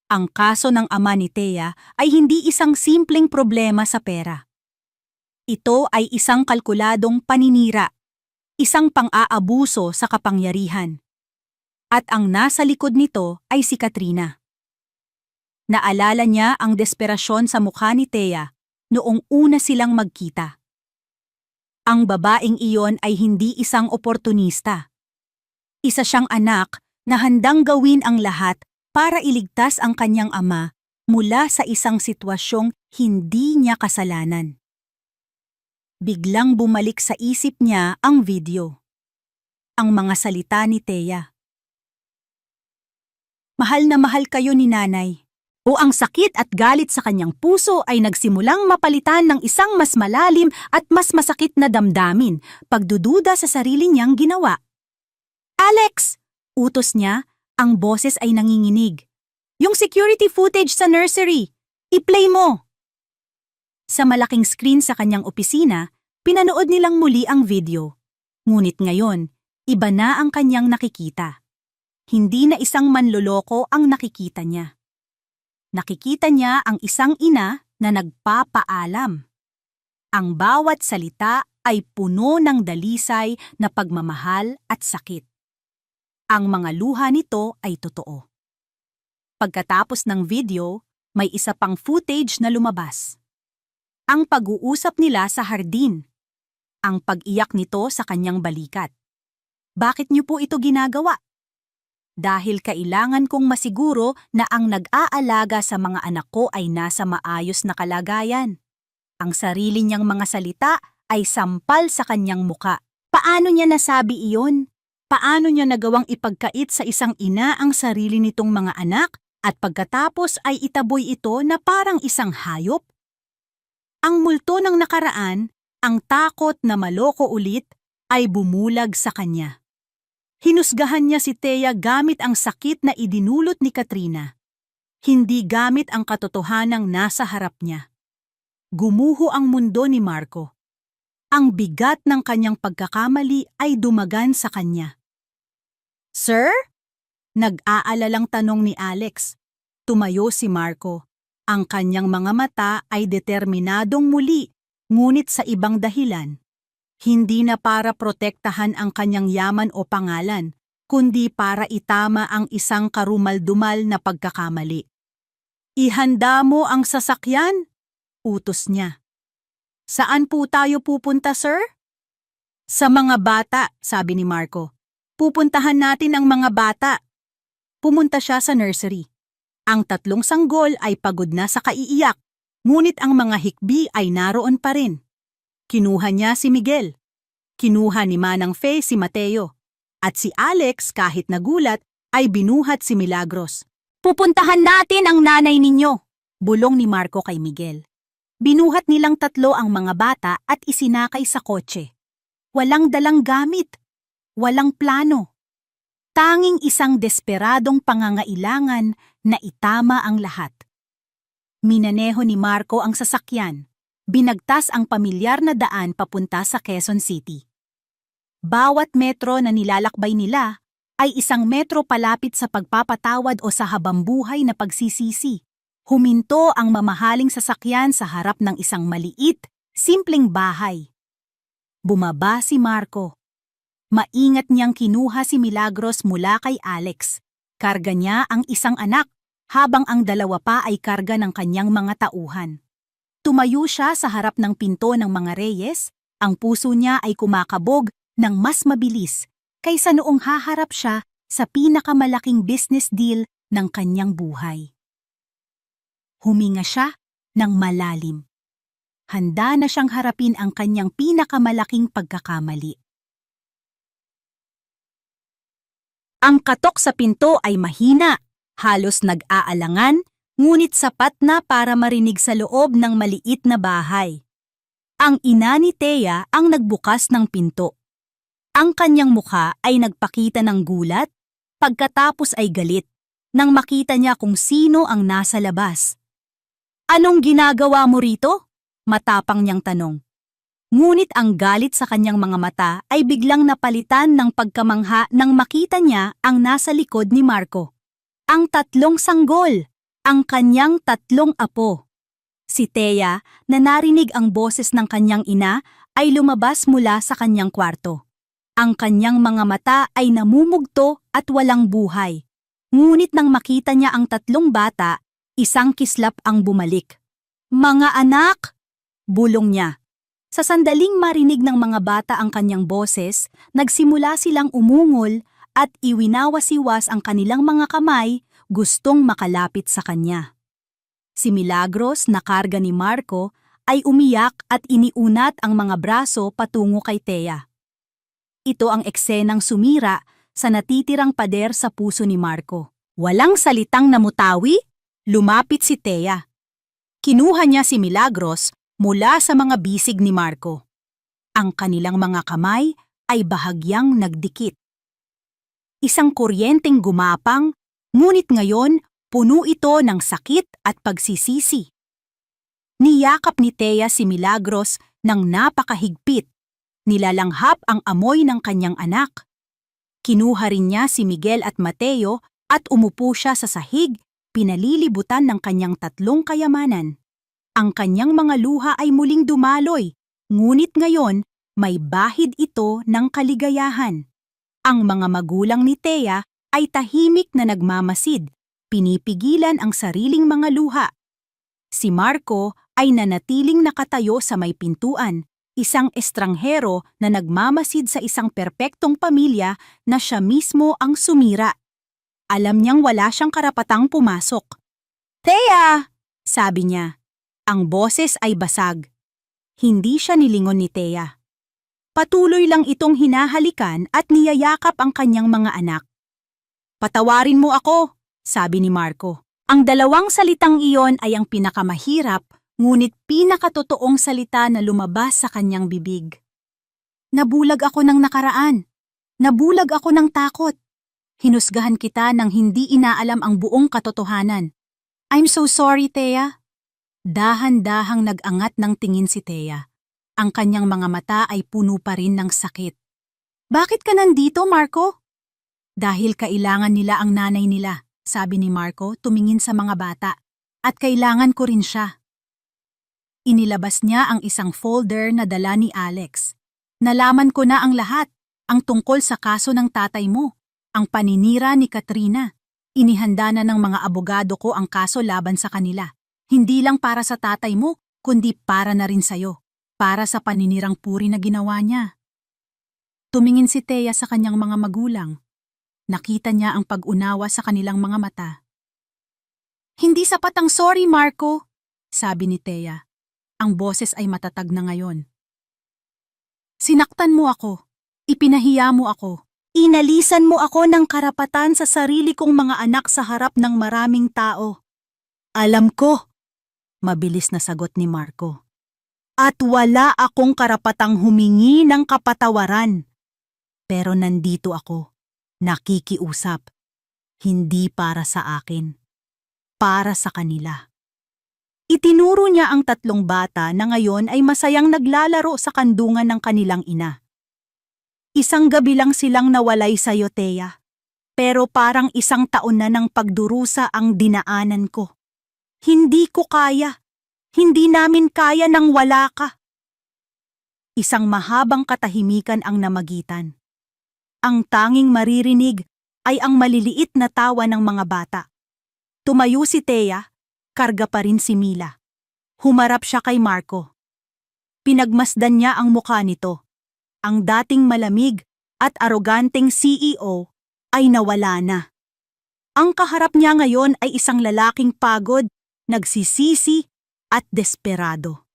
Ang kaso ng ama ni Thea ay hindi isang simpleng problema sa pera. Ito ay isang kalkuladong paninira, isang pang-aabuso sa kapangyarihan. At ang nasa likod nito ay si Katrina. Naalala niya ang desperasyon sa mukha ni Thea noong una silang magkita. Ang babaeng iyon ay hindi isang oportunista. Isa siyang anak na handang gawin ang lahat para iligtas ang kanyang ama mula sa isang sitwasyong hindi niya kasalanan. Biglang bumalik sa isip niya ang video. Ang mga salita ni Thea. Mahal na mahal kayo ni nanay. O ang sakit at galit sa kanyang puso ay nagsimulang mapalitan ng isang mas malalim at mas masakit na damdamin, pagdududa sa sarili niyang ginawa. Alex! Utos niya, ang boses ay nanginginig. Yung security footage sa nursery, i-play mo! Sa malaking screen sa kanyang opisina, pinanood nilang muli ang video. Ngunit ngayon, iba na ang kanyang nakikita. Hindi na isang manloloko ang nakikita niya. Nakikita niya ang isang ina na nagpapaalam. Ang bawat salita ay puno ng dalisay na pagmamahal at sakit. Ang mga luha nito ay totoo. Pagkatapos ng video, may isa pang footage na lumabas. Ang pag-uusap nila sa hardin. Ang pag-iyak nito sa kanyang balikat. Bakit niyo po ito ginagawa? Dahil kailangan kong masiguro na ang nag-aalaga sa mga anak ko ay nasa maayos na kalagayan. Ang sarili niyang mga salita ay sampal sa kanyang muka. Paano niya nasabi iyon? Paano niya nagawang ipagkait sa isang ina ang sarili nitong mga anak at pagkatapos ay itaboy ito na parang isang hayop? Ang multo ng nakaraan, ang takot na maloko ulit, ay bumulag sa kanya. Hinusgahan niya si Thea gamit ang sakit na idinulot ni Katrina. Hindi gamit ang katotohanang nasa harap niya. Gumuho ang mundo ni Marco. Ang bigat ng kanyang pagkakamali ay dumagan sa kanya. Sir? Nag-aalalang tanong ni Alex. Tumayo si Marco. Ang kanyang mga mata ay determinadong muli, ngunit sa ibang dahilan. Hindi na para protektahan ang kanyang yaman o pangalan, kundi para itama ang isang karumal-dumal na pagkakamali. Ihanda mo ang sasakyan, utos niya. Saan po tayo pupunta, sir? Sa mga bata, sabi ni Marco. Pupuntahan natin ang mga bata. Pumunta siya sa nursery. Ang tatlong sanggol ay pagod na sa kaiiyak, ngunit ang mga hikbi ay naroon pa rin. Kinuha niya si Miguel. Kinuha ni Manang Faye si Mateo. At si Alex, kahit nagulat, ay binuhat si Milagros. Pupuntahan natin ang nanay ninyo, bulong ni Marco kay Miguel. Binuhat nilang tatlo ang mga bata at isinakay sa kotse. Walang dalang gamit. Walang plano. Tanging isang desperadong pangangailangan na itama ang lahat. Minaneho ni Marco ang sasakyan. Binagtas ang pamilyar na daan papunta sa Quezon City. Bawat metro na nilalakbay nila ay isang metro palapit sa pagpapatawad o sa habambuhay na pagsisisi. Huminto ang mamahaling sasakyan sa harap ng isang maliit, simpleng bahay. Bumaba si Marco. Maingat niyang kinuha si Milagros mula kay Alex. Karga niya ang isang anak, habang ang dalawa pa ay karga ng kanyang mga tauhan. Tumayo siya sa harap ng pinto ng mga Reyes, ang puso niya ay kumakabog ng mas mabilis kaysa noong haharap siya sa pinakamalaking business deal ng kanyang buhay. Huminga siya ng malalim. Handa na siyang harapin ang kanyang pinakamalaking pagkakamali. Ang katok sa pinto ay mahina, halos nag-aalangan, ngunit sapat na para marinig sa loob ng maliit na bahay. Ang ina ni Thea ang nagbukas ng pinto. Ang kanyang mukha ay nagpakita ng gulat, pagkatapos ay galit, nang makita niya kung sino ang nasa labas. Anong ginagawa mo rito? Matapang niyang tanong. Ngunit ang galit sa kanyang mga mata ay biglang napalitan ng pagkamangha nang makita niya ang nasa likod ni Marco. Ang tatlong sanggol, ang kanyang tatlong apo. Si Thea, na narinig ang boses ng kanyang ina, ay lumabas mula sa kanyang kwarto. Ang kanyang mga mata ay namumugto at walang buhay. Ngunit nang makita niya ang tatlong bata, isang kislap ang bumalik. "Mga anak!" bulong niya. Sa sandaling marinig ng mga bata ang kanyang boses, nagsimula silang umungol at iwinawasiwas ang kanilang mga kamay, gustong makalapit sa kanya. Si Milagros, na karga ni Marco, ay umiyak at iniunat ang mga braso patungo kay Thea. Ito ang eksenang sumira sa natitirang pader sa puso ni Marco. Walang salitang namutawi, lumapit si Thea. Kinuha niya si Milagros mula sa mga bisig ni Marco. Ang kanilang mga kamay ay bahagyang nagdikit. Isang kuryenteng gumapang, ngunit ngayon puno ito ng sakit at pagsisisi. Niyakap ni Thea si Milagros ng napakahigpit. Nilalanghap ang amoy ng kanyang anak. Kinuha rin niya si Miguel at Mateo at umupo siya sa sahig, pinalilibutan ng kanyang tatlong kayamanan. Ang kanyang mga luha ay muling dumaloy, ngunit ngayon may bahid ito ng kaligayahan. Ang mga magulang ni Thea ay tahimik na nagmamasid, pinipigilan ang sariling mga luha. Si Marco ay nanatiling nakatayo sa may pintuan, isang estranghero na nagmamasid sa isang perpektong pamilya na siya mismo ang sumira. Alam niyang wala siyang karapatang pumasok. "Thea!" sabi niya. Ang boses ay basag. Hindi siya nilingon ni Thea. Patuloy lang itong hinahalikan at niyayakap ang kanyang mga anak. "Patawarin mo ako," sabi ni Marco. Ang dalawang salitang iyon ay ang pinakamahirap, ngunit pinakatotoong salita na lumabas sa kanyang bibig. "Nabulag ako ng nakaraan. Nabulag ako ng takot. Hinusgahan kita nang hindi inaalam ang buong katotohanan. I'm so sorry, Thea." Dahan-dahang nag-angat ng tingin si Thea. Ang kanyang mga mata ay puno pa rin ng sakit. "Bakit ka nandito, Marco?" "Dahil kailangan nila ang nanay nila," sabi ni Marco tumingin sa mga bata. "At kailangan ko rin siya." Inilabas niya ang isang folder na dala ni Alex. "Nalaman ko na ang lahat, ang tungkol sa kaso ng tatay mo, ang paninira ni Katrina. Inihanda na ng mga abogado ko ang kaso laban sa kanila. Hindi lang para sa tatay mo, kundi para na rin sa'yo, para sa paninirang puri na ginawa niya." Tumingin si Thea sa kanyang mga magulang. Nakita niya ang pag-unawa sa kanilang mga mata. "Hindi sapat ang sorry, Marco," sabi ni Thea. Ang boses ay matatag na ngayon. "Sinaktan mo ako. Ipinahiya mo ako. Inalisan mo ako ng karapatan sa sarili kong mga anak sa harap ng maraming tao." "Alam ko," mabilis na sagot ni Marco. "At wala akong karapatang humingi ng kapatawaran. Pero nandito ako, nakikiusap. Hindi para sa akin, para sa kanila." Itinuro niya ang tatlong bata na ngayon ay masayang naglalaro sa kandungan ng kanilang ina. "Isang gabi lang silang nawalay sa'yo, Thea. Pero parang isang taon na ng pagdurusa ang dinaanan ko. Hindi ko kaya. Hindi namin kaya nang wala ka." Isang mahabang katahimikan ang namagitan. Ang tanging maririnig ay ang maliliit na tawa ng mga bata. Tumayo si Thea, karga pa rin si Mila. Humarap siya kay Marco. Pinagmasdan niya ang mukha nito. Ang dating malamig at aroganteng CEO ay nawala na. Ang kaharap niya ngayon ay isang lalaking pagod, nagsisisi at desperado.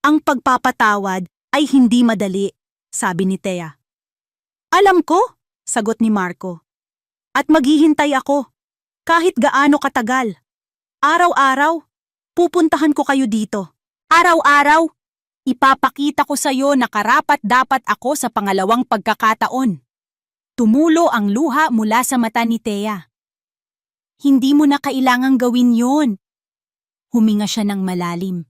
"Ang pagpapatawad ay hindi madali," sabi ni Thea. "Alam ko," sagot ni Marco. "At maghihintay ako, kahit gaano katagal. Araw-araw, pupuntahan ko kayo dito. Araw-araw, ipapakita ko sa iyo na karapat-dapat ako sa pangalawang pagkakataon." Tumulo ang luha mula sa mata ni Thea. "Hindi mo na kailangang gawin yon." Huminga siya ng malalim.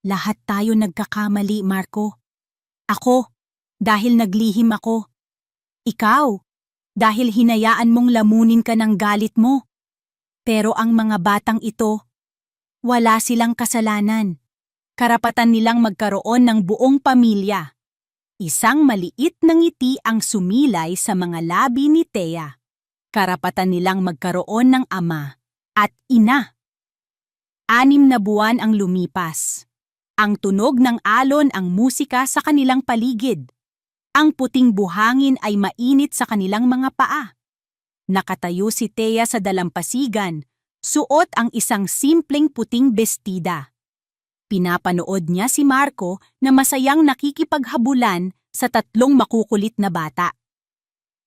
Lahat tayo nagkakamali, Marco. Ako, dahil naglihim ako. Ikaw, dahil hinayaan mong lamunin ka ng galit mo. Pero ang mga batang ito, wala silang kasalanan. Karapatan nilang magkaroon ng buong pamilya. Isang maliit na ngiti ang sumilay sa mga labi ni Thea. Karapatan nilang magkaroon ng ama at ina. 6 na buwan ang lumipas. Ang tunog ng alon ang musika sa kanilang paligid. Ang puting buhangin ay mainit sa kanilang mga paa. Nakatayo si Thea sa dalampasigan, suot ang isang simpleng puting bestida. Pinapanood niya si Marco na masayang nakikipaghabulan sa 3 makukulit na bata.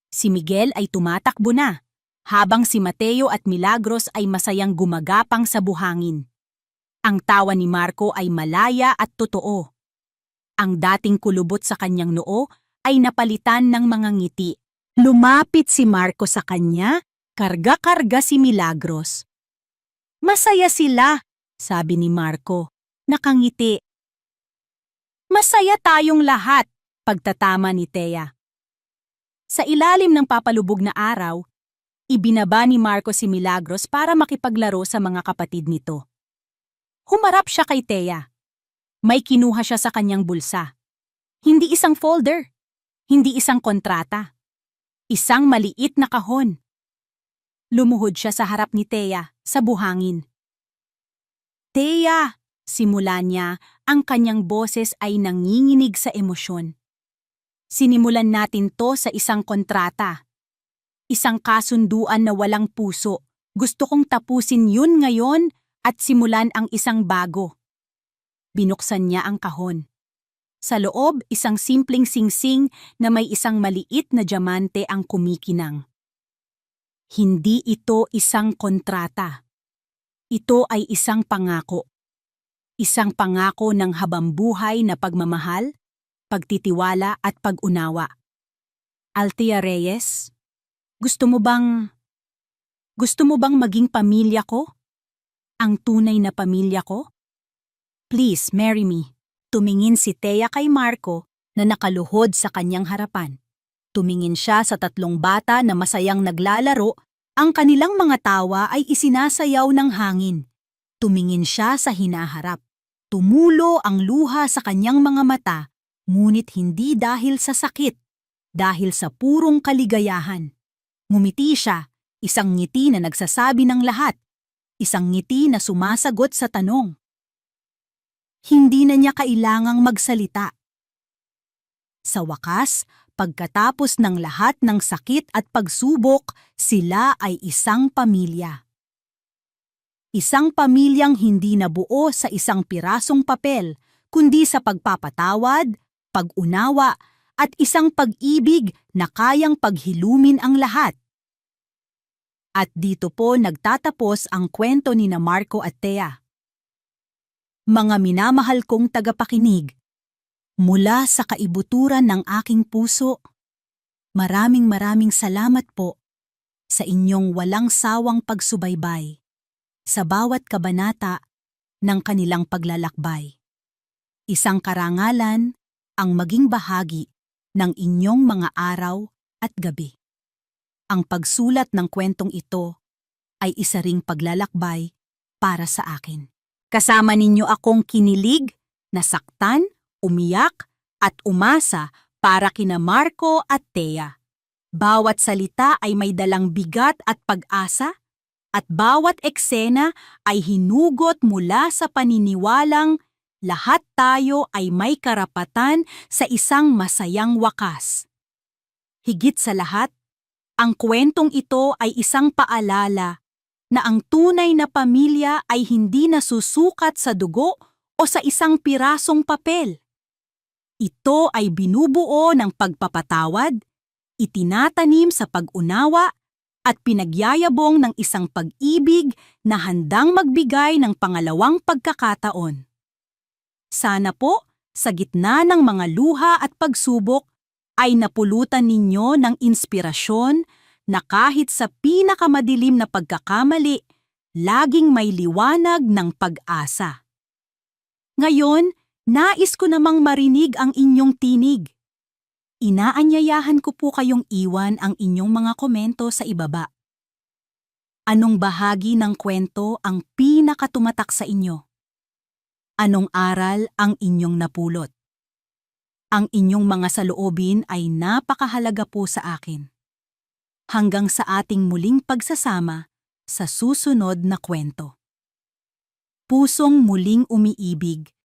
Si Miguel ay tumatakbo na, habang si Mateo at Milagros ay masayang gumagapang sa buhangin. Ang tawa ni Marco ay malaya at totoo. Ang dating kulubot sa kanyang noo ay napalitan ng mga ngiti. Lumapit si Marco sa kanya, karga-karga si Milagros. "Masaya sila," sabi ni Marco, nakangiti. "Masaya tayong lahat," pagtatama ni Thea. Sa ilalim ng papalubog na araw, ibinaba ni Marco si Milagros para makipaglaro sa mga kapatid nito. Humarap siya kay Thea. May kinuha siya sa kanyang bulsa. Hindi isang folder, hindi isang kontrata. Isang maliit na kahon. Lumuhod siya sa harap ni Thea sa buhangin. "Thea," simula niya, ang kanyang boses ay nanginginig sa emosyon. "Sinimulan natin to sa isang kontrata. Isang kasunduan na walang puso. Gusto kong tapusin yun ngayon at simulan ang isang bago." Binuksan niya ang kahon. Sa loob, isang simpleng singsing na may isang maliit na diamante ang kumikinang. Hindi ito isang kontrata. Ito ay isang pangako. Isang pangako ng habambuhay na pagmamahal, pagtitiwala at pag-unawa. "Althea Reyes, gusto mo bang maging pamilya ko? Ang tunay na pamilya ko? Please marry me." Tumingin si Thea kay Marco na nakaluhod sa kanyang harapan. Tumingin siya sa 3 bata na masayang naglalaro, ang kanilang mga tawa ay isinasayaw ng hangin. Tumingin siya sa hinaharap. Tumulo ang luha sa kanyang mga mata, ngunit hindi dahil sa sakit, dahil sa purong kaligayahan. Ngumiti siya, isang ngiti na nagsasabi ng lahat, isang ngiti na sumasagot sa tanong. Hindi na niya kailangang magsalita. Sa wakas, pagkatapos ng lahat ng sakit at pagsubok, sila ay isang pamilya. Isang pamilyang hindi nabuo sa isang pirasong papel, kundi sa pagpapatawad, pag-unawa, at isang pag-ibig na kayang paghilumin ang lahat. At dito po nagtatapos ang kwento ni na Marco at Thea. Mga minamahal kong tagapakinig, mula sa kaibuturan ng aking puso, maraming salamat po sa inyong walang sawang pagsubaybay sa bawat kabanata ng kanilang paglalakbay. Isang karangalan ang maging bahagi ng inyong mga araw at gabi. Ang pagsulat ng kwentong ito ay isa ring paglalakbay para sa akin. Kasama ninyo akong kinilig, nasaktan, umiyak, at umasa para kina Marco at Thea. Bawat salita ay may dalang bigat at pag-asa, at bawat eksena ay hinugot mula sa paniniwalang lahat tayo ay may karapatan sa isang masayang wakas. Higit sa lahat, ang kwentong ito ay isang paalala na ang tunay na pamilya ay hindi nasusukat sa dugo o sa isang pirasong papel. Ito ay binubuo ng pagpapatawad, itinatanim sa pag-unawa, at pinagyayabong ng isang pag-ibig na handang magbigay ng pangalawang pagkakataon. Sana po, sa gitna ng mga luha at pagsubok, ay napulutan ninyo ng inspirasyon na kahit sa pinakamadilim na pagkakamali, laging may liwanag ng pag-asa. Ngayon, nais ko namang marinig ang inyong tinig. Inaanyayahan ko po kayong iwan ang inyong mga komento sa ibaba. Anong bahagi ng kwento ang pinakatumatak sa inyo? Anong aral ang inyong napulot? Ang inyong mga saloobin ay napakahalaga po sa akin. Hanggang sa ating muling pagsasama sa susunod na kwento. Pusong muling umiibig